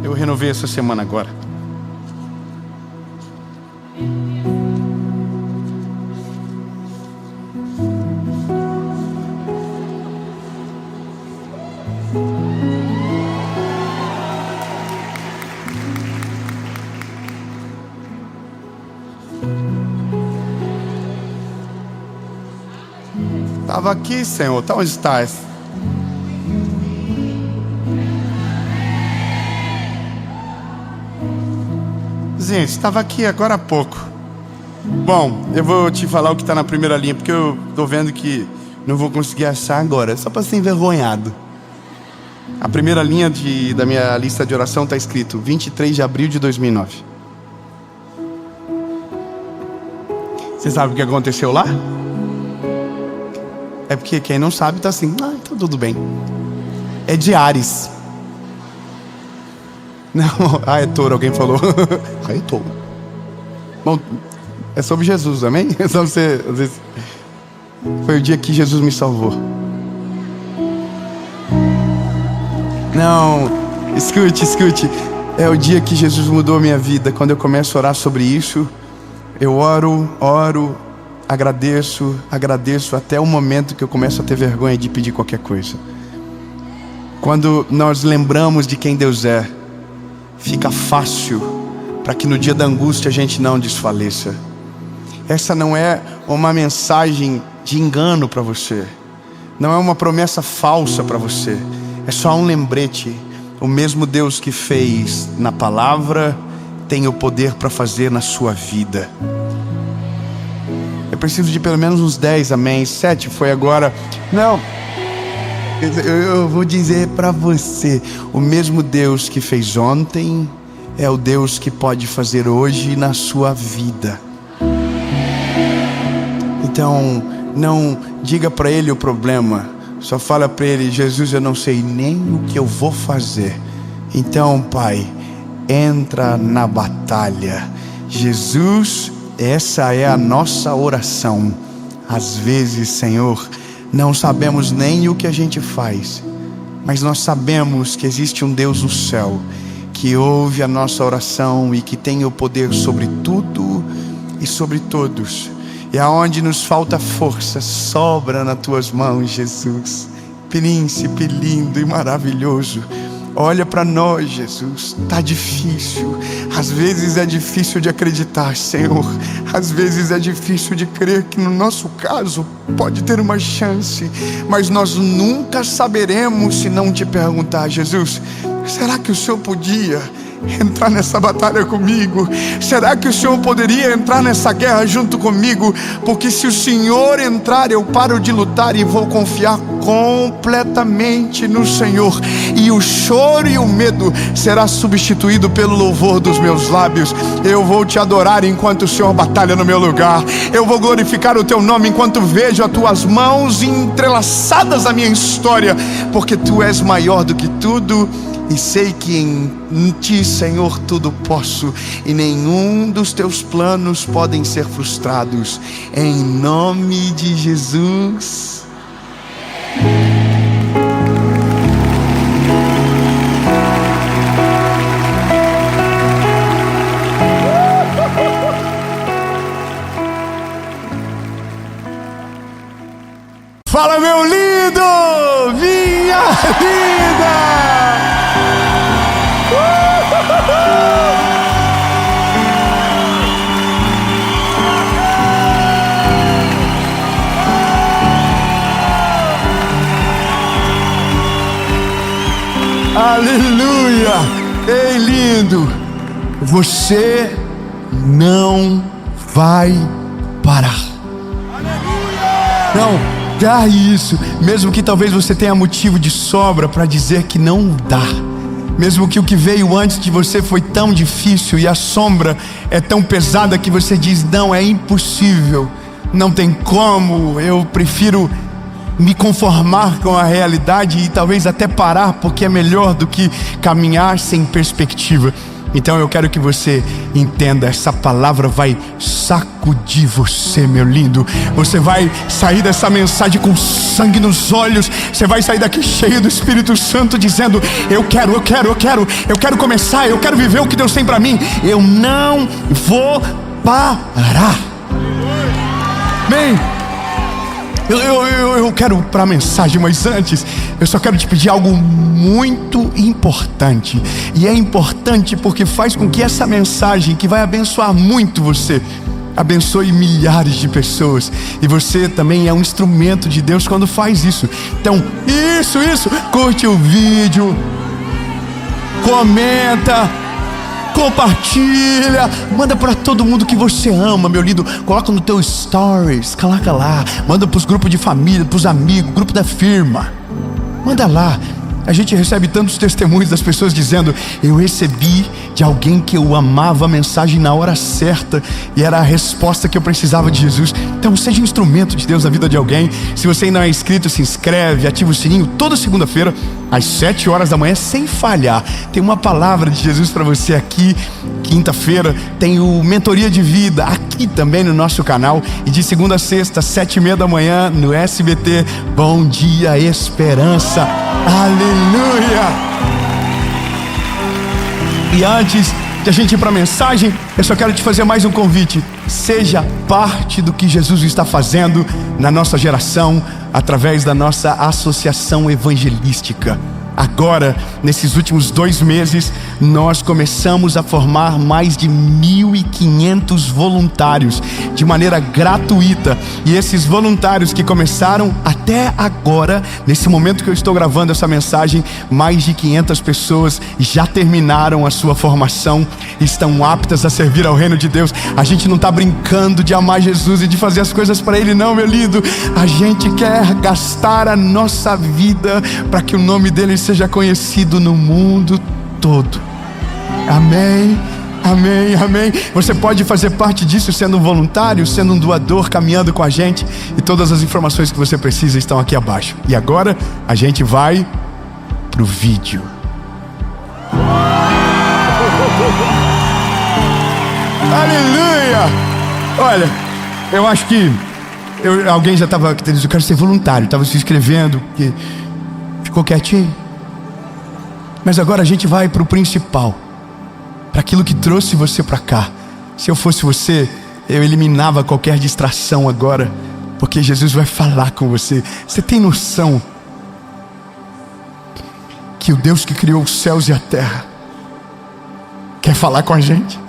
Eu renovei essa semana agora. Estava aqui, Senhor. Tá onde estás? Gente, estava aqui agora há pouco. Bom, eu vou te falar o que está na primeira linha, porque eu estou vendo que não vou conseguir achar agora, só para ser envergonhado. A primeira linha da minha lista de oração está escrito 23 de abril de 2009. Você sabe o que aconteceu lá? É porque quem não sabe está assim, então tudo bem. É de Ares. Não, é touro, alguém falou. É touro. Bom, é sobre Jesus, amém? É só você, às vezes, foi o dia que Jesus me salvou. Não, escute. É o dia que Jesus mudou a minha vida. Quando eu começo a orar sobre isso, eu oro, agradeço até o momento que eu começo a ter vergonha de pedir qualquer coisa. Quando nós lembramos de quem Deus é, fica fácil para que no dia da angústia a gente não desfaleça. Essa não é uma mensagem de engano para você. Não é uma promessa falsa para você. É só um lembrete. O mesmo Deus que fez na palavra tem o poder para fazer na sua vida. Eu preciso de pelo menos uns 10 amém. 7 foi agora. Não. Eu vou dizer para você, o mesmo Deus que fez ontem é o Deus que pode fazer hoje na sua vida. Então, não diga para Ele o problema, só fala para Ele: Jesus, eu não sei nem o que eu vou fazer. Então, Pai, entra na batalha. Jesus, essa é a nossa oração. Às vezes, Senhor, não sabemos nem o que a gente faz, mas nós sabemos que existe um Deus no céu que ouve a nossa oração e que tem o poder sobre tudo e sobre todos. E aonde nos falta força, sobra nas tuas mãos, Jesus. Príncipe lindo e maravilhoso, Olha para nós, Jesus. Está difícil. Às vezes é difícil de acreditar, Senhor. Às vezes é difícil de crer que no nosso caso pode ter uma chance. Mas nós nunca saberemos se não te perguntar, Jesus, será que o Senhor podia entrar nessa batalha comigo? Será que o Senhor poderia entrar nessa guerra junto comigo? Porque se o Senhor entrar, eu paro de lutar e vou confiar completamente no Senhor, e o choro e o medo será substituído pelo louvor dos meus lábios. Eu vou te adorar enquanto o Senhor batalha no meu lugar. Eu vou glorificar o teu nome enquanto vejo as tuas mãos entrelaçadas na minha história, porque tu és maior do que tudo. E sei que em ti, Senhor, tudo posso, e nenhum dos teus planos podem ser frustrados. Em nome de Jesus. Fala, meu lindo! Minha linda! Aleluia! Ei, lindo, você não vai parar. Não, dá isso. Mesmo que talvez você tenha motivo de sobra para dizer que não dá. Mesmo que o que veio antes de você foi tão difícil e a sombra é tão pesada que você diz, não, é impossível, não tem como, eu prefiro me conformar com a realidade e talvez até parar, porque é melhor do que caminhar sem perspectiva. Então eu quero que você entenda, essa palavra vai sacudir você, meu lindo. Você vai sair dessa mensagem com sangue nos olhos. Você vai sair daqui cheio do Espírito Santo, dizendo, eu quero começar, eu quero viver o que Deus tem para mim. Eu não vou parar. Amém. Eu quero para a mensagem, mas antes eu só quero te pedir algo muito importante. E é importante porque faz com que essa mensagem, que vai abençoar muito você, abençoe milhares de pessoas. E você também é um instrumento de Deus quando faz isso. Então, isso, curte o vídeo, comenta, compartilha, manda para todo mundo que você ama, meu lindo. Coloca no teu stories, coloca lá, manda para os grupos de família, para os amigos, grupo da firma, manda lá. A gente recebe tantos testemunhos das pessoas dizendo, eu recebi de alguém que eu amava a mensagem na hora certa e era a resposta que eu precisava de Jesus. Então seja um instrumento de Deus na vida de alguém. Se você ainda não é inscrito, se inscreve, ativa o sininho. Toda segunda-feira às 7 horas da manhã, sem falhar, tem uma palavra de Jesus para você aqui. Quinta-feira tem o Mentoria de Vida aqui também no nosso canal, e de segunda a sexta, 7:30 da manhã no SBT, Bom Dia Esperança. Aleluia! E antes de a gente ir para a mensagem, eu só quero te fazer mais um convite. Seja parte do que Jesus está fazendo na nossa geração, através da nossa associação evangelística. Agora, nesses últimos 2 meses, nós começamos a formar mais de 1.500 voluntários de maneira gratuita. E esses voluntários que começaram até agora, nesse momento que eu estou gravando essa mensagem, mais de 500 pessoas já terminaram a sua formação, estão aptas a servir ao reino de Deus. A gente não está brincando de amar Jesus e de fazer as coisas para Ele, não, meu lindo. A gente quer gastar a nossa vida para que o nome dele seja conhecido no mundo todo. Amém, amém, amém. Você pode fazer parte disso sendo um voluntário, sendo um doador, caminhando com a gente. E todas as informações que você precisa estão aqui abaixo. E agora a gente vai pro vídeo. Aleluia! Olha, eu acho que alguém já estava dizendo, eu quero ser voluntário, estava se inscrevendo, que ficou quietinho. Mas agora a gente vai para o principal, para aquilo que trouxe você para cá. Se eu fosse você, eu eliminava qualquer distração agora, porque Jesus vai falar com você. Você tem noção que que o Deus que criou os céus e a terra quer falar com a gente.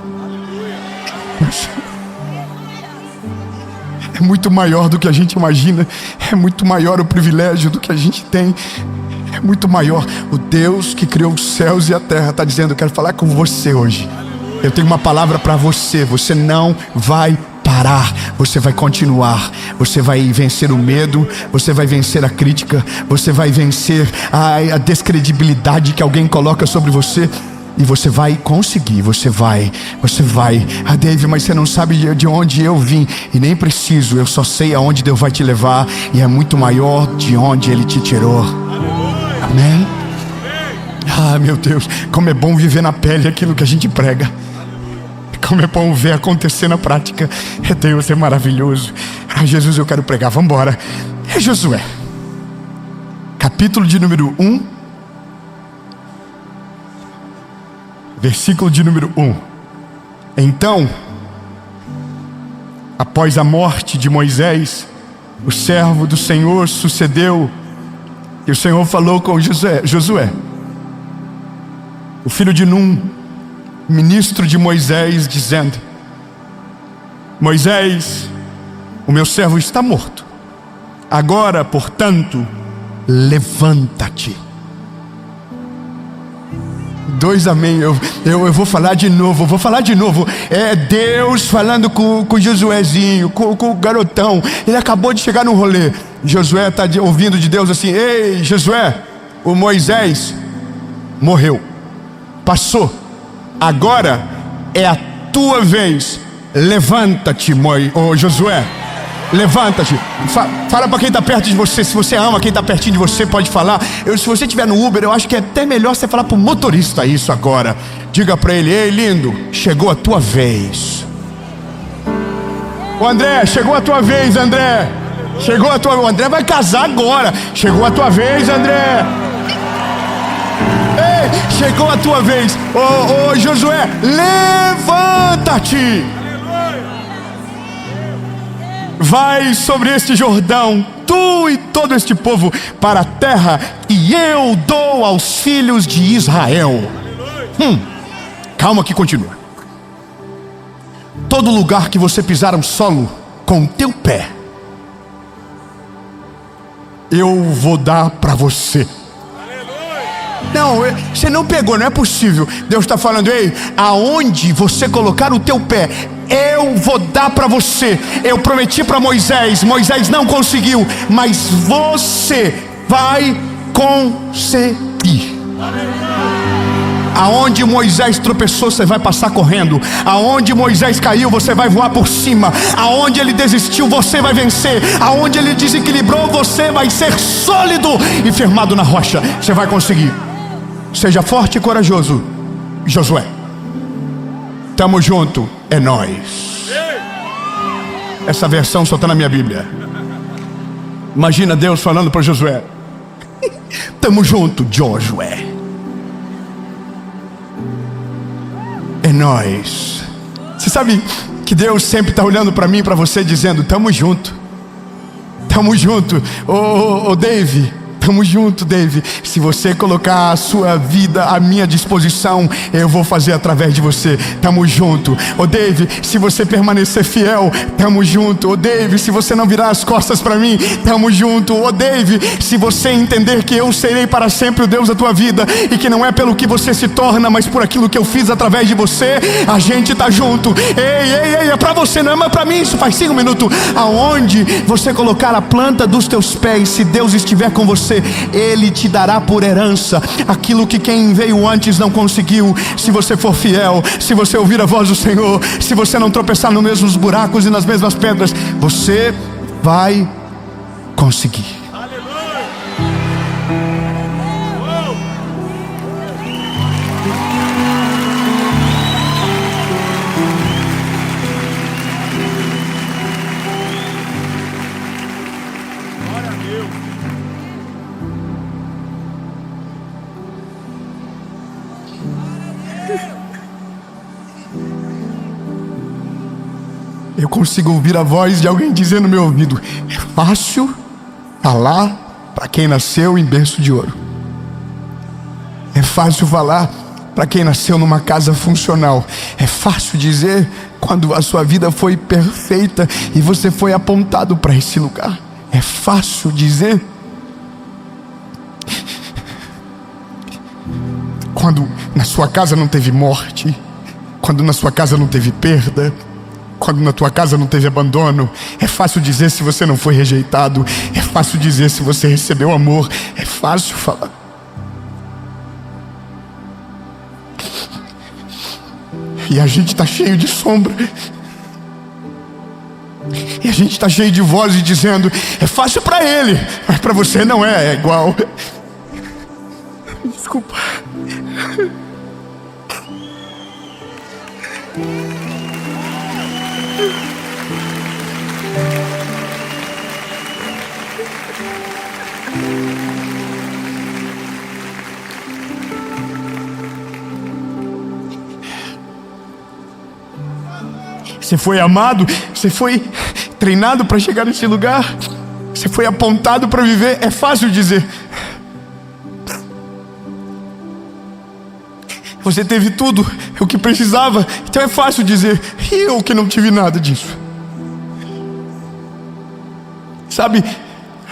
É muito maior do que a gente imagina. É muito maior o privilégio do que a gente tem. É muito maior. O Deus que criou os céus e a terra está dizendo: eu quero falar com você hoje. Eu tenho uma palavra para você. Você não vai parar, você vai continuar. Você vai vencer o medo, você vai vencer a crítica, você vai vencer a descredibilidade que alguém coloca sobre você. E você vai conseguir, você vai. Ah, David, mas você não sabe de onde eu vim. E nem preciso, eu só sei aonde Deus vai te levar. E é muito maior de onde Ele te tirou. Amém? Ah, meu Deus, como é bom viver na pele aquilo que a gente prega. Como é bom ver acontecer na prática. Deus é maravilhoso. Ah, Jesus, eu quero pregar, vamos embora. É Josué, capítulo de número 1, versículo de número 1. Então, após a morte de Moisés, o servo do Senhor, sucedeu, e o Senhor falou com Josué, o filho de Num, ministro de Moisés, dizendo: Moisés, o meu servo está morto. Agora, portanto, levanta-te. Dois amém. Eu vou falar de novo. É Deus falando com Josuézinho, com o garotão. Ele acabou de chegar no rolê. Josué está ouvindo de Deus assim: ei, Josué, o Moisés morreu, passou. Agora é a tua vez. Levanta-te, Josué. Levanta-te. Fala para quem está perto de você. Se você ama quem está pertinho de você, pode falar. Se você estiver no Uber, eu acho que é até melhor você falar para o motorista isso agora. Diga para ele: ei, lindo, chegou a tua vez. Ô André, chegou a tua vez, André. O André vai casar agora. Chegou a tua vez, André. Ei, chegou a tua vez. Ô Josué, levanta-te. Vai sobre este Jordão, tu e todo este povo, para a terra que eu dou aos filhos de Israel. Calma que continua. Todo lugar que você pisar um solo com o teu pé, eu vou dar para você. Não, você não pegou, não é possível. Deus está falando: ei, aonde você colocar o teu pé, eu vou dar para você. Eu prometi para Moisés, Moisés não conseguiu, mas você vai conseguir. Aonde Moisés tropeçou, você vai passar correndo. Aonde Moisés caiu, você vai voar por cima. Aonde ele desistiu, você vai vencer. Aonde ele desequilibrou, você vai ser sólido e firmado na rocha. Você vai conseguir. Seja forte e corajoso, Josué. Tamo junto, é nóis. Essa versão só está na minha Bíblia. Imagina Deus falando para Josué: tamo junto, Josué. É nóis. Você sabe que Deus sempre está olhando para mim e para você, dizendo: tamo junto. Tamo junto. Ô Dave, tamo junto, Dave. Se você colocar a sua vida à minha disposição, eu vou fazer através de você. Tamo junto. Ô Dave, se você permanecer fiel, tamo junto. Ô Dave, se você não virar as costas para mim, tamo junto. Ô Dave, se você entender que eu serei para sempre o Deus da tua vida, e que não é pelo que você se torna, mas por aquilo que eu fiz através de você, a gente tá junto. Ei, é para você, não é para mim. Isso faz 5 minutos. Aonde você colocar a planta dos teus pés, se Deus estiver com você, Ele te dará por herança aquilo que quem veio antes não conseguiu. Se você for fiel, se você ouvir a voz do Senhor, se você não tropeçar nos mesmos buracos e nas mesmas pedras, você vai conseguir. Eu consigo ouvir a voz de alguém dizendo no meu ouvido: é fácil falar para quem nasceu em berço de ouro. É fácil falar para quem nasceu numa casa funcional. É fácil dizer quando a sua vida foi perfeita e você foi apontado para esse lugar. É fácil dizer quando na sua casa não teve morte, quando na sua casa não teve perda, quando na tua casa não teve abandono. É fácil dizer se você não foi rejeitado. É fácil dizer se você recebeu amor. É fácil falar. E a gente está cheio de sombra. E a gente está cheio de vozes dizendo: é fácil para ele, mas para você não é igual. Desculpa. Você foi amado, você foi treinado para chegar nesse lugar, você foi apontado para viver. É fácil dizer. Você teve tudo o que precisava, então é fácil dizer. E eu que não tive nada disso. Sabe,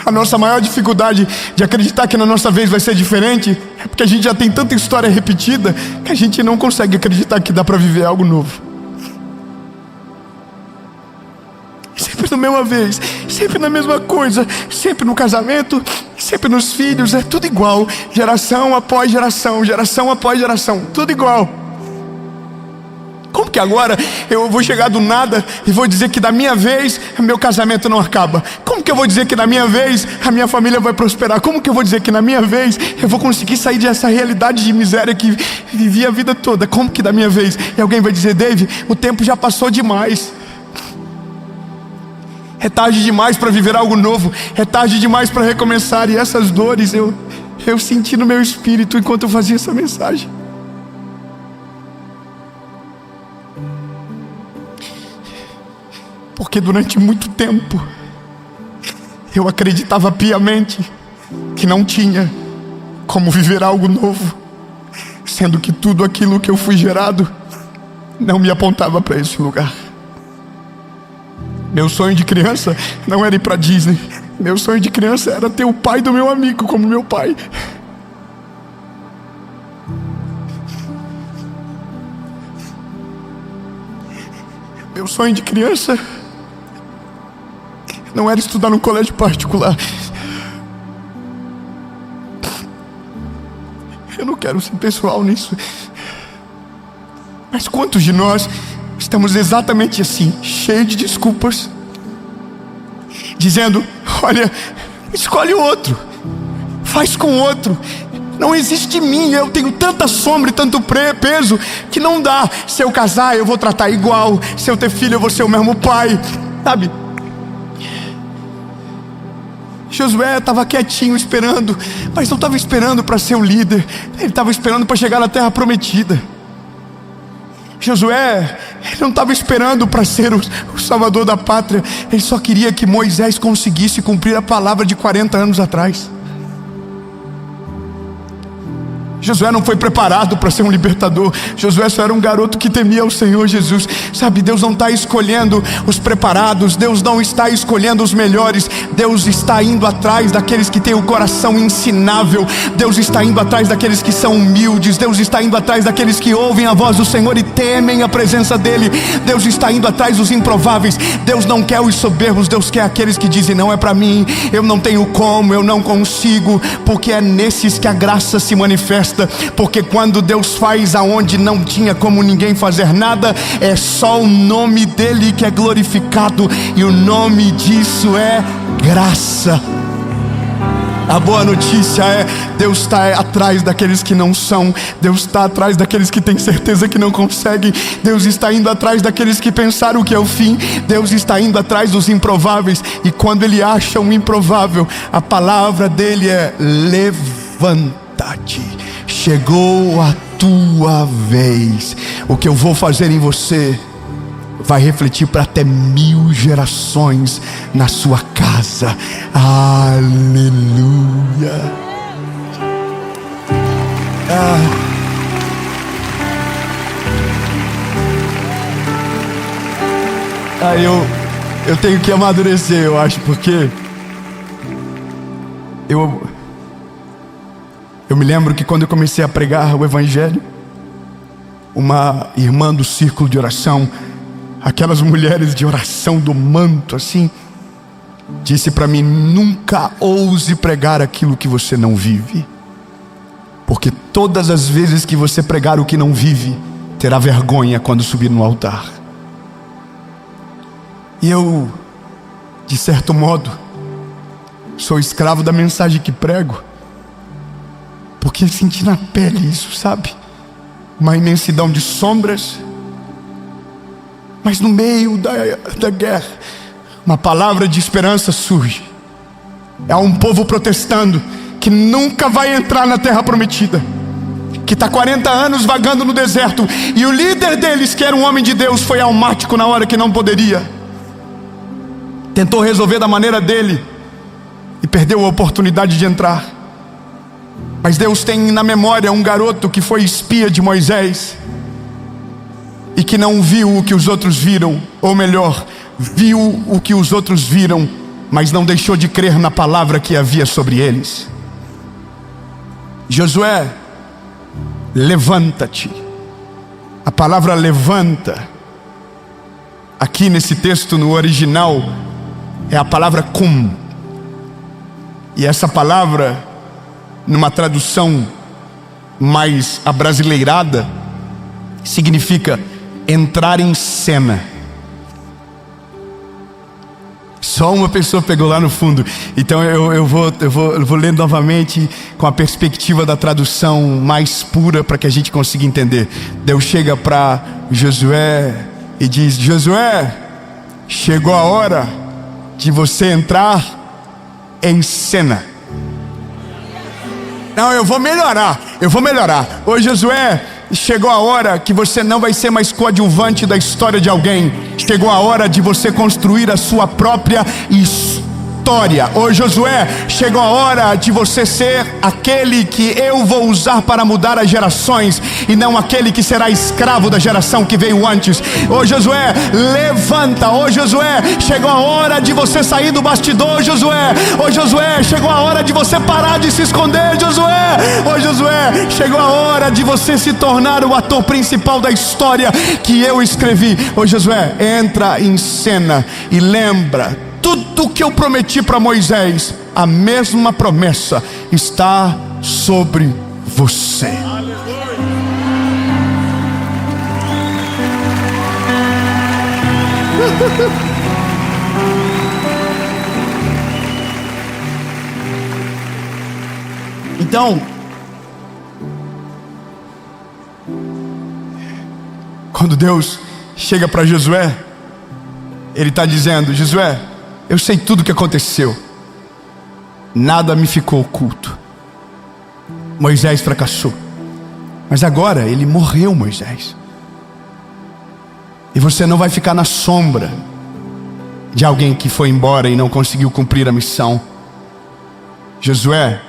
a nossa maior dificuldade de acreditar que na nossa vez vai ser diferente é porque a gente já tem tanta história repetida que a gente não consegue acreditar que dá para viver algo novo. Sempre na mesma vez, sempre na mesma coisa, sempre no casamento, sempre nos filhos, é tudo igual, geração após geração, geração após geração, tudo igual. Como que agora eu vou chegar do nada e vou dizer que da minha vez meu casamento não acaba? Como que eu vou dizer que da minha vez a minha família vai prosperar? Como que eu vou dizer que na minha vez eu vou conseguir sair dessa realidade de miséria que vivi a vida toda? Como que da minha vez? E alguém vai dizer: Dave, o tempo já passou demais. É tarde demais para viver algo novo. É tarde demais para recomeçar. E essas dores eu senti no meu espírito enquanto eu fazia essa mensagem. Porque durante muito tempo eu acreditava piamente que não tinha como viver algo novo, sendo que tudo aquilo que eu fui gerado não me apontava para esse lugar. Meu sonho de criança não era ir para Disney. Meu sonho de criança era ter o pai do meu amigo como meu pai. Meu sonho de criança não era estudar num colégio particular. Eu não quero ser pessoal nisso, mas quantos de nós estamos exatamente assim, cheios de desculpas, dizendo: olha, escolhe o outro, faz com o outro. Não existe em mim, eu tenho tanta sombra e tanto peso que não dá. Se eu casar eu vou tratar igual, se eu ter filho eu vou ser o mesmo pai. Sabe, Josué estava quietinho esperando, mas não estava esperando para ser o líder, ele estava esperando para chegar na terra prometida. Josué, ele não estava esperando para ser o salvador da pátria. Ele só queria que Moisés conseguisse cumprir a palavra de 40 anos atrás. Josué não foi preparado para ser um libertador. Josué só era um garoto que temia o Senhor Jesus. Sabe, Deus não está escolhendo os preparados, Deus não está escolhendo os melhores. Deus está indo atrás daqueles que têm o coração ensinável. Deus está indo atrás daqueles que são humildes. Deus está indo atrás daqueles que ouvem a voz do Senhor e temem a presença dEle. Deus está indo atrás dos improváveis. Deus não quer os soberbos, Deus quer aqueles que dizem: não é para mim, eu não tenho como, eu não consigo. Porque é nesses que a graça se manifesta. Porque quando Deus faz aonde não tinha como ninguém fazer nada, é só o nome dEle que é glorificado, e o nome disso é graça. A boa notícia é: Deus está atrás daqueles que não são. Deus está atrás daqueles que têm certeza que não conseguem. Deus está indo atrás daqueles que pensaram que é o fim. Deus está indo atrás dos improváveis. E quando Ele acha um improvável, a palavra dEle é: levanta-te, chegou a tua vez. O que eu vou fazer em você vai refletir para até 1000 gerações na sua casa. Aleluia. Eu tenho que amadurecer, eu acho, porque eu me lembro que quando eu comecei a pregar o Evangelho, uma irmã do círculo de oração, aquelas mulheres de oração do manto assim, disse para mim: nunca ouse pregar aquilo que você não vive, porque todas as vezes que você pregar o que não vive, terá vergonha quando subir no altar. E eu, de certo modo, sou escravo da mensagem que prego, porque senti na pele isso, sabe? Uma imensidão de sombras, mas no meio da guerra, uma palavra de esperança surge. É um povo protestando que nunca vai entrar na terra prometida, que está 40 anos vagando no deserto, e o líder deles, que era um homem de Deus, foi almático na hora que não poderia. Tentou resolver da maneira dele e perdeu a oportunidade de entrar. Mas Deus tem na memória um garoto que foi espia de Moisés e que não viu o que os outros viram, ou melhor, viu o que os outros viram, mas não deixou de crer na palavra que havia sobre eles. Josué, levanta-te. A palavra levanta, aqui nesse texto no original, é a palavra cum. E essa palavra, numa tradução mais abrasileirada, significa entrar em cena. Só uma pessoa pegou lá no fundo. Então eu vou ler novamente com a perspectiva da tradução mais pura, para que a gente consiga entender. Deus chega para Josué e diz: Josué, chegou a hora de você entrar em cena. Não, eu vou melhorar. Ô Josué, chegou a hora que você não vai ser mais coadjuvante da história de alguém. Chegou a hora de você construir a sua própria história. Ô Josué, chegou a hora de você ser aquele que eu vou usar para mudar as gerações, e não aquele que será escravo da geração que veio antes. Ô Josué, levanta. Ô Josué, chegou a hora de você sair do bastidor, Josué. Ô Josué, chegou a hora de você parar de se esconder, Josué. Ô Josué, chegou a hora de você se tornar o ator principal da história que eu escrevi. Ô Josué, entra em cena e lembra: tudo que eu prometi para Moisés, a mesma promessa está sobre você. Então, quando Deus chega para Josué, Ele está dizendo: Josué, eu sei tudo o que aconteceu, nada me ficou oculto. Moisés fracassou, mas agora ele morreu, Moisés. E você não vai ficar na sombra de alguém que foi embora e não conseguiu cumprir a missão. Josué,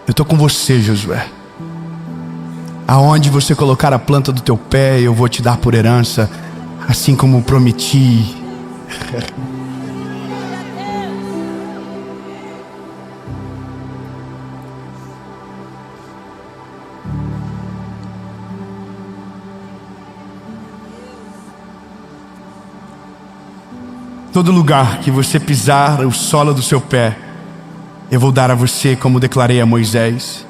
eu estou com você, Josué. Aonde você colocar a planta do teu pé, eu vou te dar por herança, assim como prometi. Todo lugar que você pisar o solo do seu pé, eu vou dar a você, como declarei a Moisés.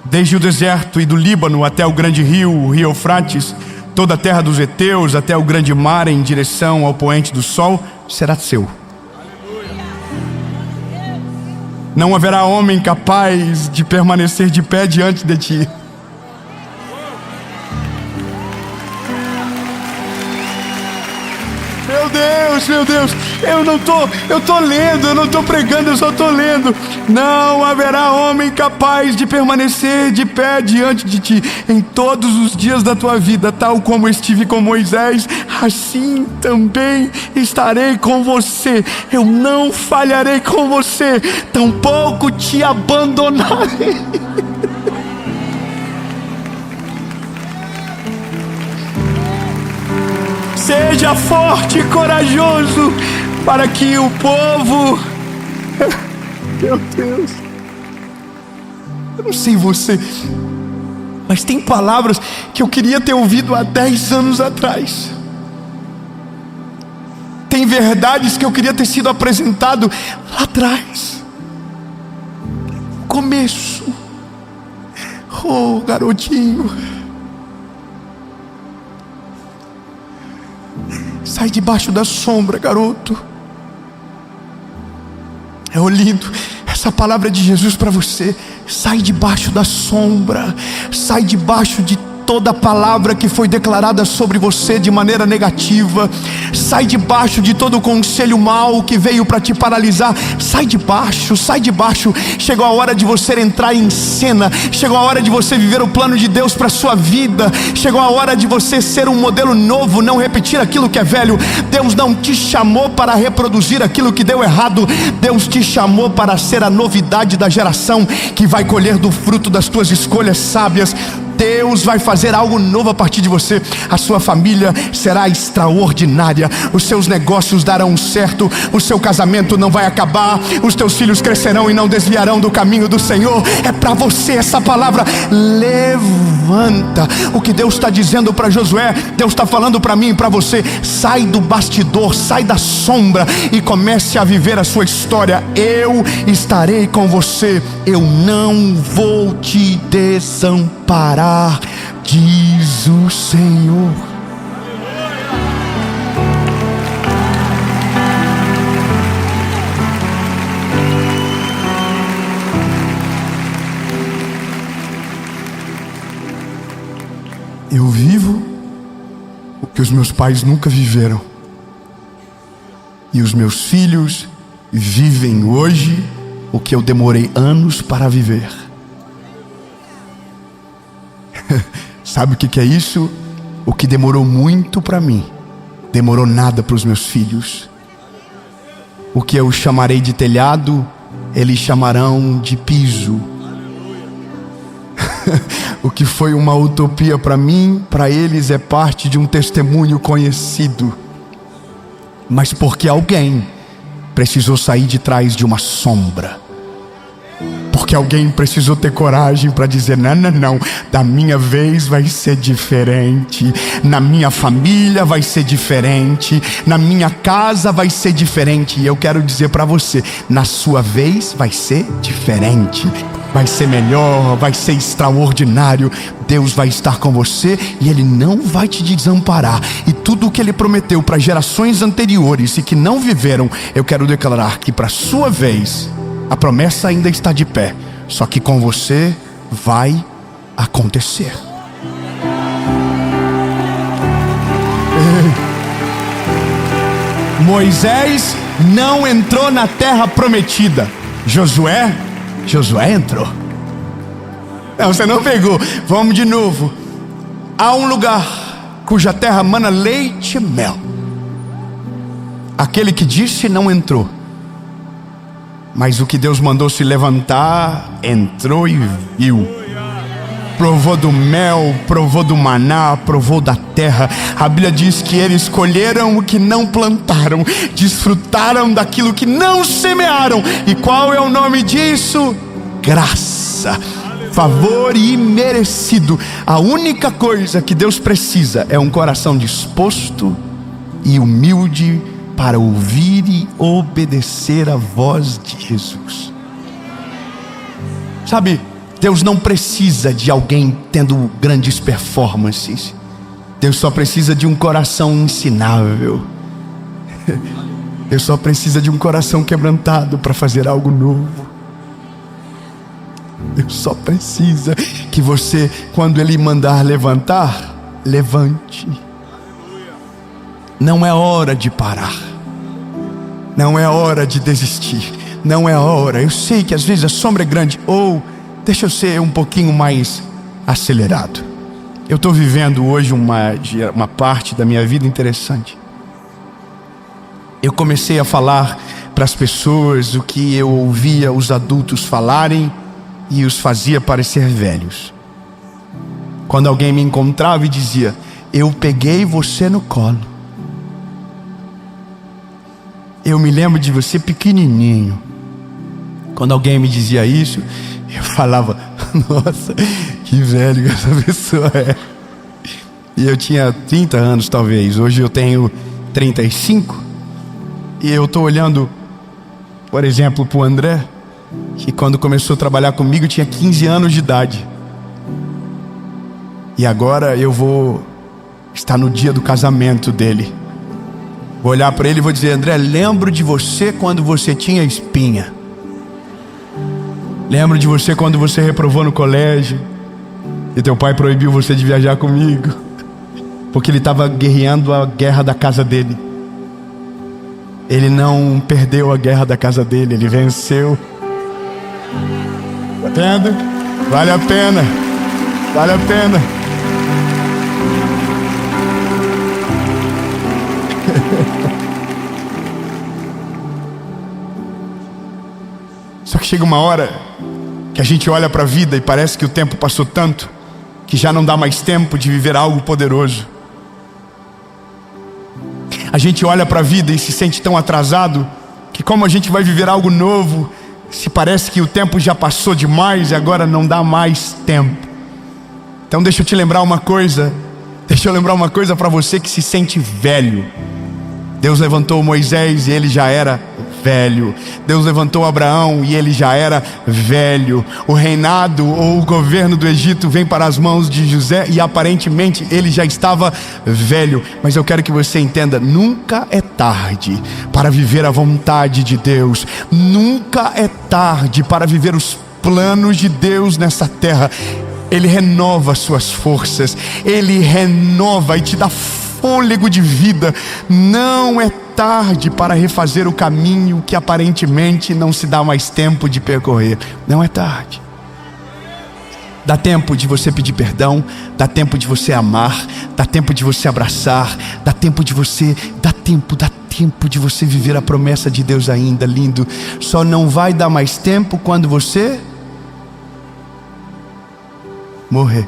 Desde o deserto e do Líbano até o grande rio, o rio Eufrates, toda a terra dos heteus até o grande mar em direção ao poente do sol, será seu. Não haverá homem capaz de permanecer de pé diante de ti. Meu Deus, eu tô lendo, eu não tô pregando, eu só tô lendo. Não haverá homem capaz de permanecer de pé diante de ti em todos os dias da tua vida, tal como estive com Moisés, assim também estarei com você. Eu não falharei com você, tampouco te abandonarei. Seja forte e corajoso, para que o povo... Meu Deus, eu não sei você, mas tem palavras que eu queria ter ouvido há 10 anos atrás. Tem verdades que eu queria ter sido apresentado lá atrás, no começo. Oh, garotinho, sai debaixo da sombra, garoto. É lindo, essa palavra de Jesus para você. Sai debaixo da sombra, sai debaixo de toda palavra que foi declarada sobre você de maneira negativa. Sai debaixo de todo o conselho mau que veio para te paralisar. Sai debaixo, sai debaixo. Chegou a hora de você entrar em cena. Chegou a hora de você viver o plano de Deus para a sua vida. Chegou a hora de você ser um modelo novo, não repetir aquilo que é velho. Deus não te chamou para reproduzir aquilo que deu errado. Deus te chamou para ser a novidade da geração que vai colher do fruto das tuas escolhas sábias. Deus vai fazer algo novo a partir de você. A sua família será extraordinária. Os seus negócios darão certo. O seu casamento não vai acabar. Os teus filhos crescerão e não desviarão do caminho do Senhor. É para você essa palavra. Levanta. O que Deus está dizendo para Josué, Deus está falando para mim e para você. Sai do bastidor, sai da sombra e comece a viver a sua história. Eu estarei com você. Eu não vou te desamparar, diz o Senhor. Eu vivo o que os meus pais nunca viveram, e os meus filhos vivem hoje o que eu demorei anos para viver. Sabe o que é isso? O que demorou muito para mim, demorou nada para os meus filhos. O que eu chamarei de telhado, eles chamarão de piso. O que foi uma utopia para mim, para eles é parte de um testemunho conhecido. Mas porque alguém precisou sair de trás de uma sombra, porque alguém precisou ter coragem para dizer: não, não, não, da minha vez vai ser diferente, na minha família vai ser diferente, na minha casa vai ser diferente. E eu quero dizer para você, na sua vez vai ser diferente, vai ser melhor, vai ser extraordinário. Deus vai estar com você e Ele não vai te desamparar. E tudo o que Ele prometeu para gerações anteriores e que não viveram, eu quero declarar que para a sua vez a promessa ainda está de pé, só que com você vai acontecer. Moisés não entrou na terra prometida. Josué entrou. Não, você não pegou. Vamos de novo. Há um lugar cuja terra mana leite e mel. Aquele que disse não entrou, mas o que Deus mandou se levantar, entrou e viu. Provou do mel, provou do maná, provou da terra. A Bíblia diz que eles colheram o que não plantaram, desfrutaram daquilo que não semearam. E qual é o nome disso? Graça, favor imerecido. A única coisa que Deus precisa é um coração disposto e humilde para ouvir e obedecer a voz de Jesus. Sabe, Deus não precisa de alguém tendo grandes performances. Deus só precisa de um coração ensinável. Deus só precisa de um coração quebrantado para fazer algo novo. Deus só precisa que você, quando Ele mandar levantar, levante. Não é hora de parar. Não é hora de desistir. Não é hora. Eu sei que às vezes a sombra é grande. Ou deixa eu ser um pouquinho mais acelerado. Eu estou vivendo hoje uma parte da minha vida interessante. Eu comecei a falar para as pessoas o que eu ouvia os adultos falarem e os fazia parecer velhos. Quando alguém me encontrava e dizia: eu peguei você no colo, eu me lembro de você pequenininho. Quando alguém me dizia isso, eu falava: nossa, que velho que essa pessoa é. E eu tinha 30 anos talvez, hoje eu tenho 35. E eu estou olhando, por exemplo, para o André, que quando começou a trabalhar comigo tinha 15 anos de idade. E agora eu vou estar no dia do casamento dele. Vou olhar para ele e vou dizer: André, lembro de você quando você tinha espinha. Lembro de você quando você reprovou no colégio e teu pai proibiu você de viajar comigo, porque ele estava guerreando a guerra da casa dele. Ele não perdeu a guerra da casa dele, ele venceu. Tá vendo? Vale a pena. Vale a pena. Só que chega uma hora que a gente olha para a vida e parece que o tempo passou tanto que já não dá mais tempo de viver algo poderoso. A gente olha para a vida e se sente tão atrasado que como a gente vai viver algo novo, se parece que o tempo já passou demais e agora não dá mais tempo. Então deixa eu te lembrar uma coisa. Deixa eu lembrar uma coisa para você que se sente velho. Deus levantou Moisés e ele já era velho. Deus levantou Abraão e ele já era velho. O reinado ou o governo do Egito vem para as mãos de José e aparentemente ele já estava velho. Mas eu quero que você entenda: nunca é tarde para viver a vontade de Deus. Nunca é tarde para viver os planos de Deus nessa terra. Ele renova suas forças, Ele renova e te dá fôlego de vida. Não é tarde para refazer o caminho que aparentemente não se dá mais tempo de percorrer. Não é tarde. Dá tempo de você pedir perdão, dá tempo de você amar, dá tempo de você abraçar, dá tempo de você, dá tempo de você viver a promessa de Deus ainda, lindo. Só não vai dar mais tempo quando você morrer.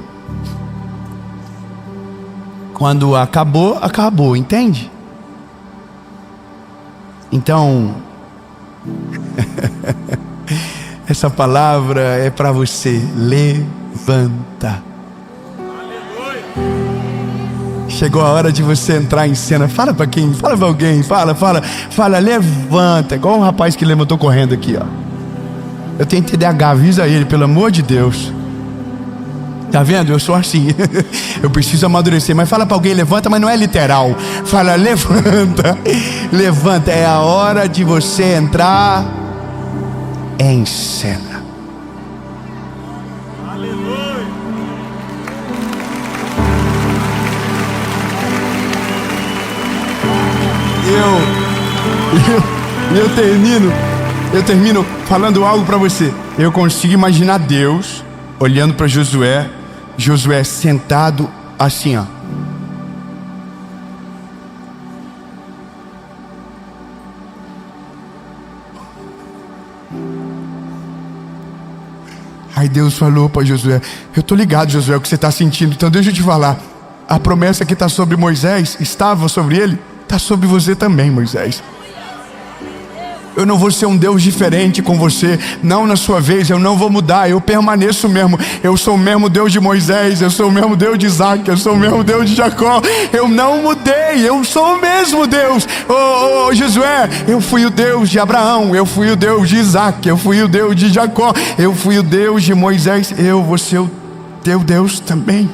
Quando acabou, acabou, entende? Então, essa palavra é para você. Levanta. Chegou a hora de você entrar em cena. Fala para quem? Fala para alguém. Fala, levanta. Igual um rapaz que levantou correndo aqui, ó. Eu tenho TDAH, avisa ele, pelo amor de Deus. Tá vendo? Eu sou assim. Eu preciso amadurecer. Mas fala para alguém: levanta, mas não é literal. Fala: levanta. Levanta. É a hora de você entrar em cena. Aleluia. Eu termino falando algo para você. Eu consigo imaginar Deus olhando para Josué sentado assim, ó. Aí Deus falou para Josué: eu tô ligado, Josué, o que você está sentindo. Então deixa eu te falar. A promessa que está sobre Moisés, estava sobre ele, está sobre você também, Moisés. Eu não vou ser um Deus diferente com você. Não, na sua vez, eu não vou mudar. Eu permaneço mesmo. Eu sou o mesmo Deus de Moisés. Eu sou o mesmo Deus de Isaac. Eu sou o mesmo Deus de Jacó. Eu não mudei. Eu sou o mesmo Deus. Josué, eu fui o Deus de Abraão. Eu fui o Deus de Isaac. Eu fui o Deus de Jacó. Eu fui o Deus de Moisés. Eu vou ser o teu Deus também.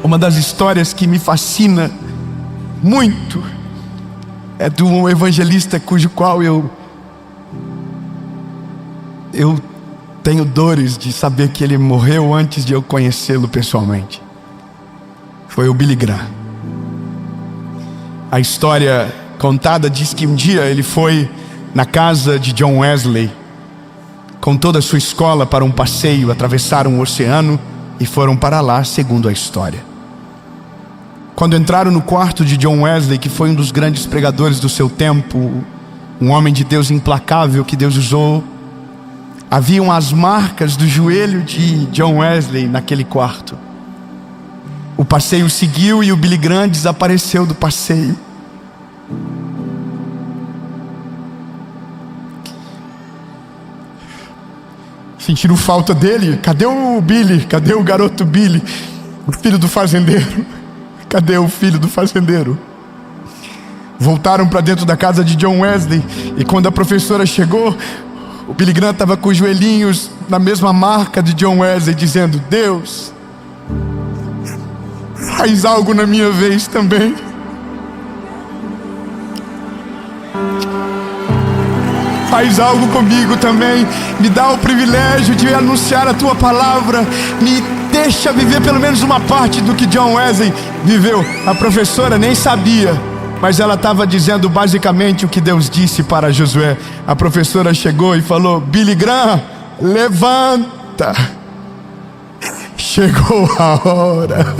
Uma das histórias que me fascina muito é de um evangelista cujo qual eu tenho dores de saber que ele morreu antes de eu conhecê-lo pessoalmente. Foi o Billy Graham. A história contada diz que um dia ele foi na casa de John Wesley com toda a sua escola para um passeio, atravessaram o oceano e foram para lá, segundo a história. Quando entraram no quarto de John Wesley, que foi um dos grandes pregadores do seu tempo, um homem de Deus implacável que Deus usou, haviam as marcas do joelho de John Wesley naquele quarto. O passeio seguiu e o Billy Graham desapareceu do passeio. Sentiram falta dele. Cadê o Billy? Cadê o garoto Billy? O filho do fazendeiro. Cadê o filho do fazendeiro? Voltaram para dentro da casa de John Wesley. E quando a professora chegou, o Billy Graham estava com os joelhinhos na mesma marca de John Wesley, dizendo: Deus, faz algo na minha vez também. Faz algo comigo também. Me dá o privilégio de anunciar a tua palavra. Me deixa viver pelo menos uma parte do que John Wesley viveu. A professora nem sabia, mas ela estava dizendo basicamente o que Deus disse para Josué. A professora chegou e falou: Billy Graham, levanta. Chegou a hora.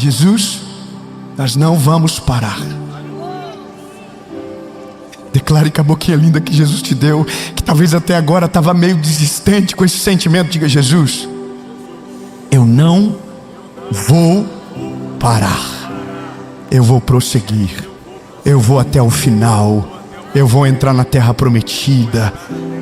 Jesus, nós não vamos parar. Declare com a boquinha linda que Jesus te deu, que talvez até agora estava meio desistente com esse sentimento. Diga: Jesus, eu não vou parar. Eu vou prosseguir. Eu vou até o final. Eu vou entrar na terra prometida.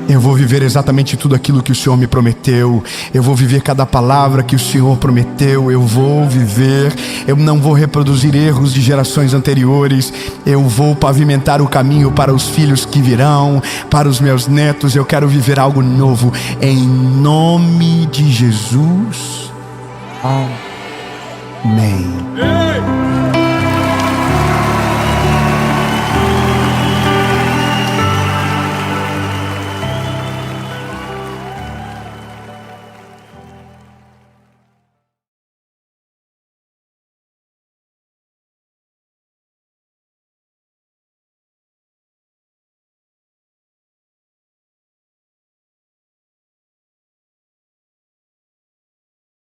Eu vou viver exatamente tudo aquilo que o Senhor me prometeu. Eu vou viver cada palavra que o Senhor prometeu. Eu vou viver. Eu não vou reproduzir erros de gerações anteriores. Eu vou pavimentar o caminho para os filhos que virão, para os meus netos. Eu quero viver algo novo. Em nome de Jesus. Amém.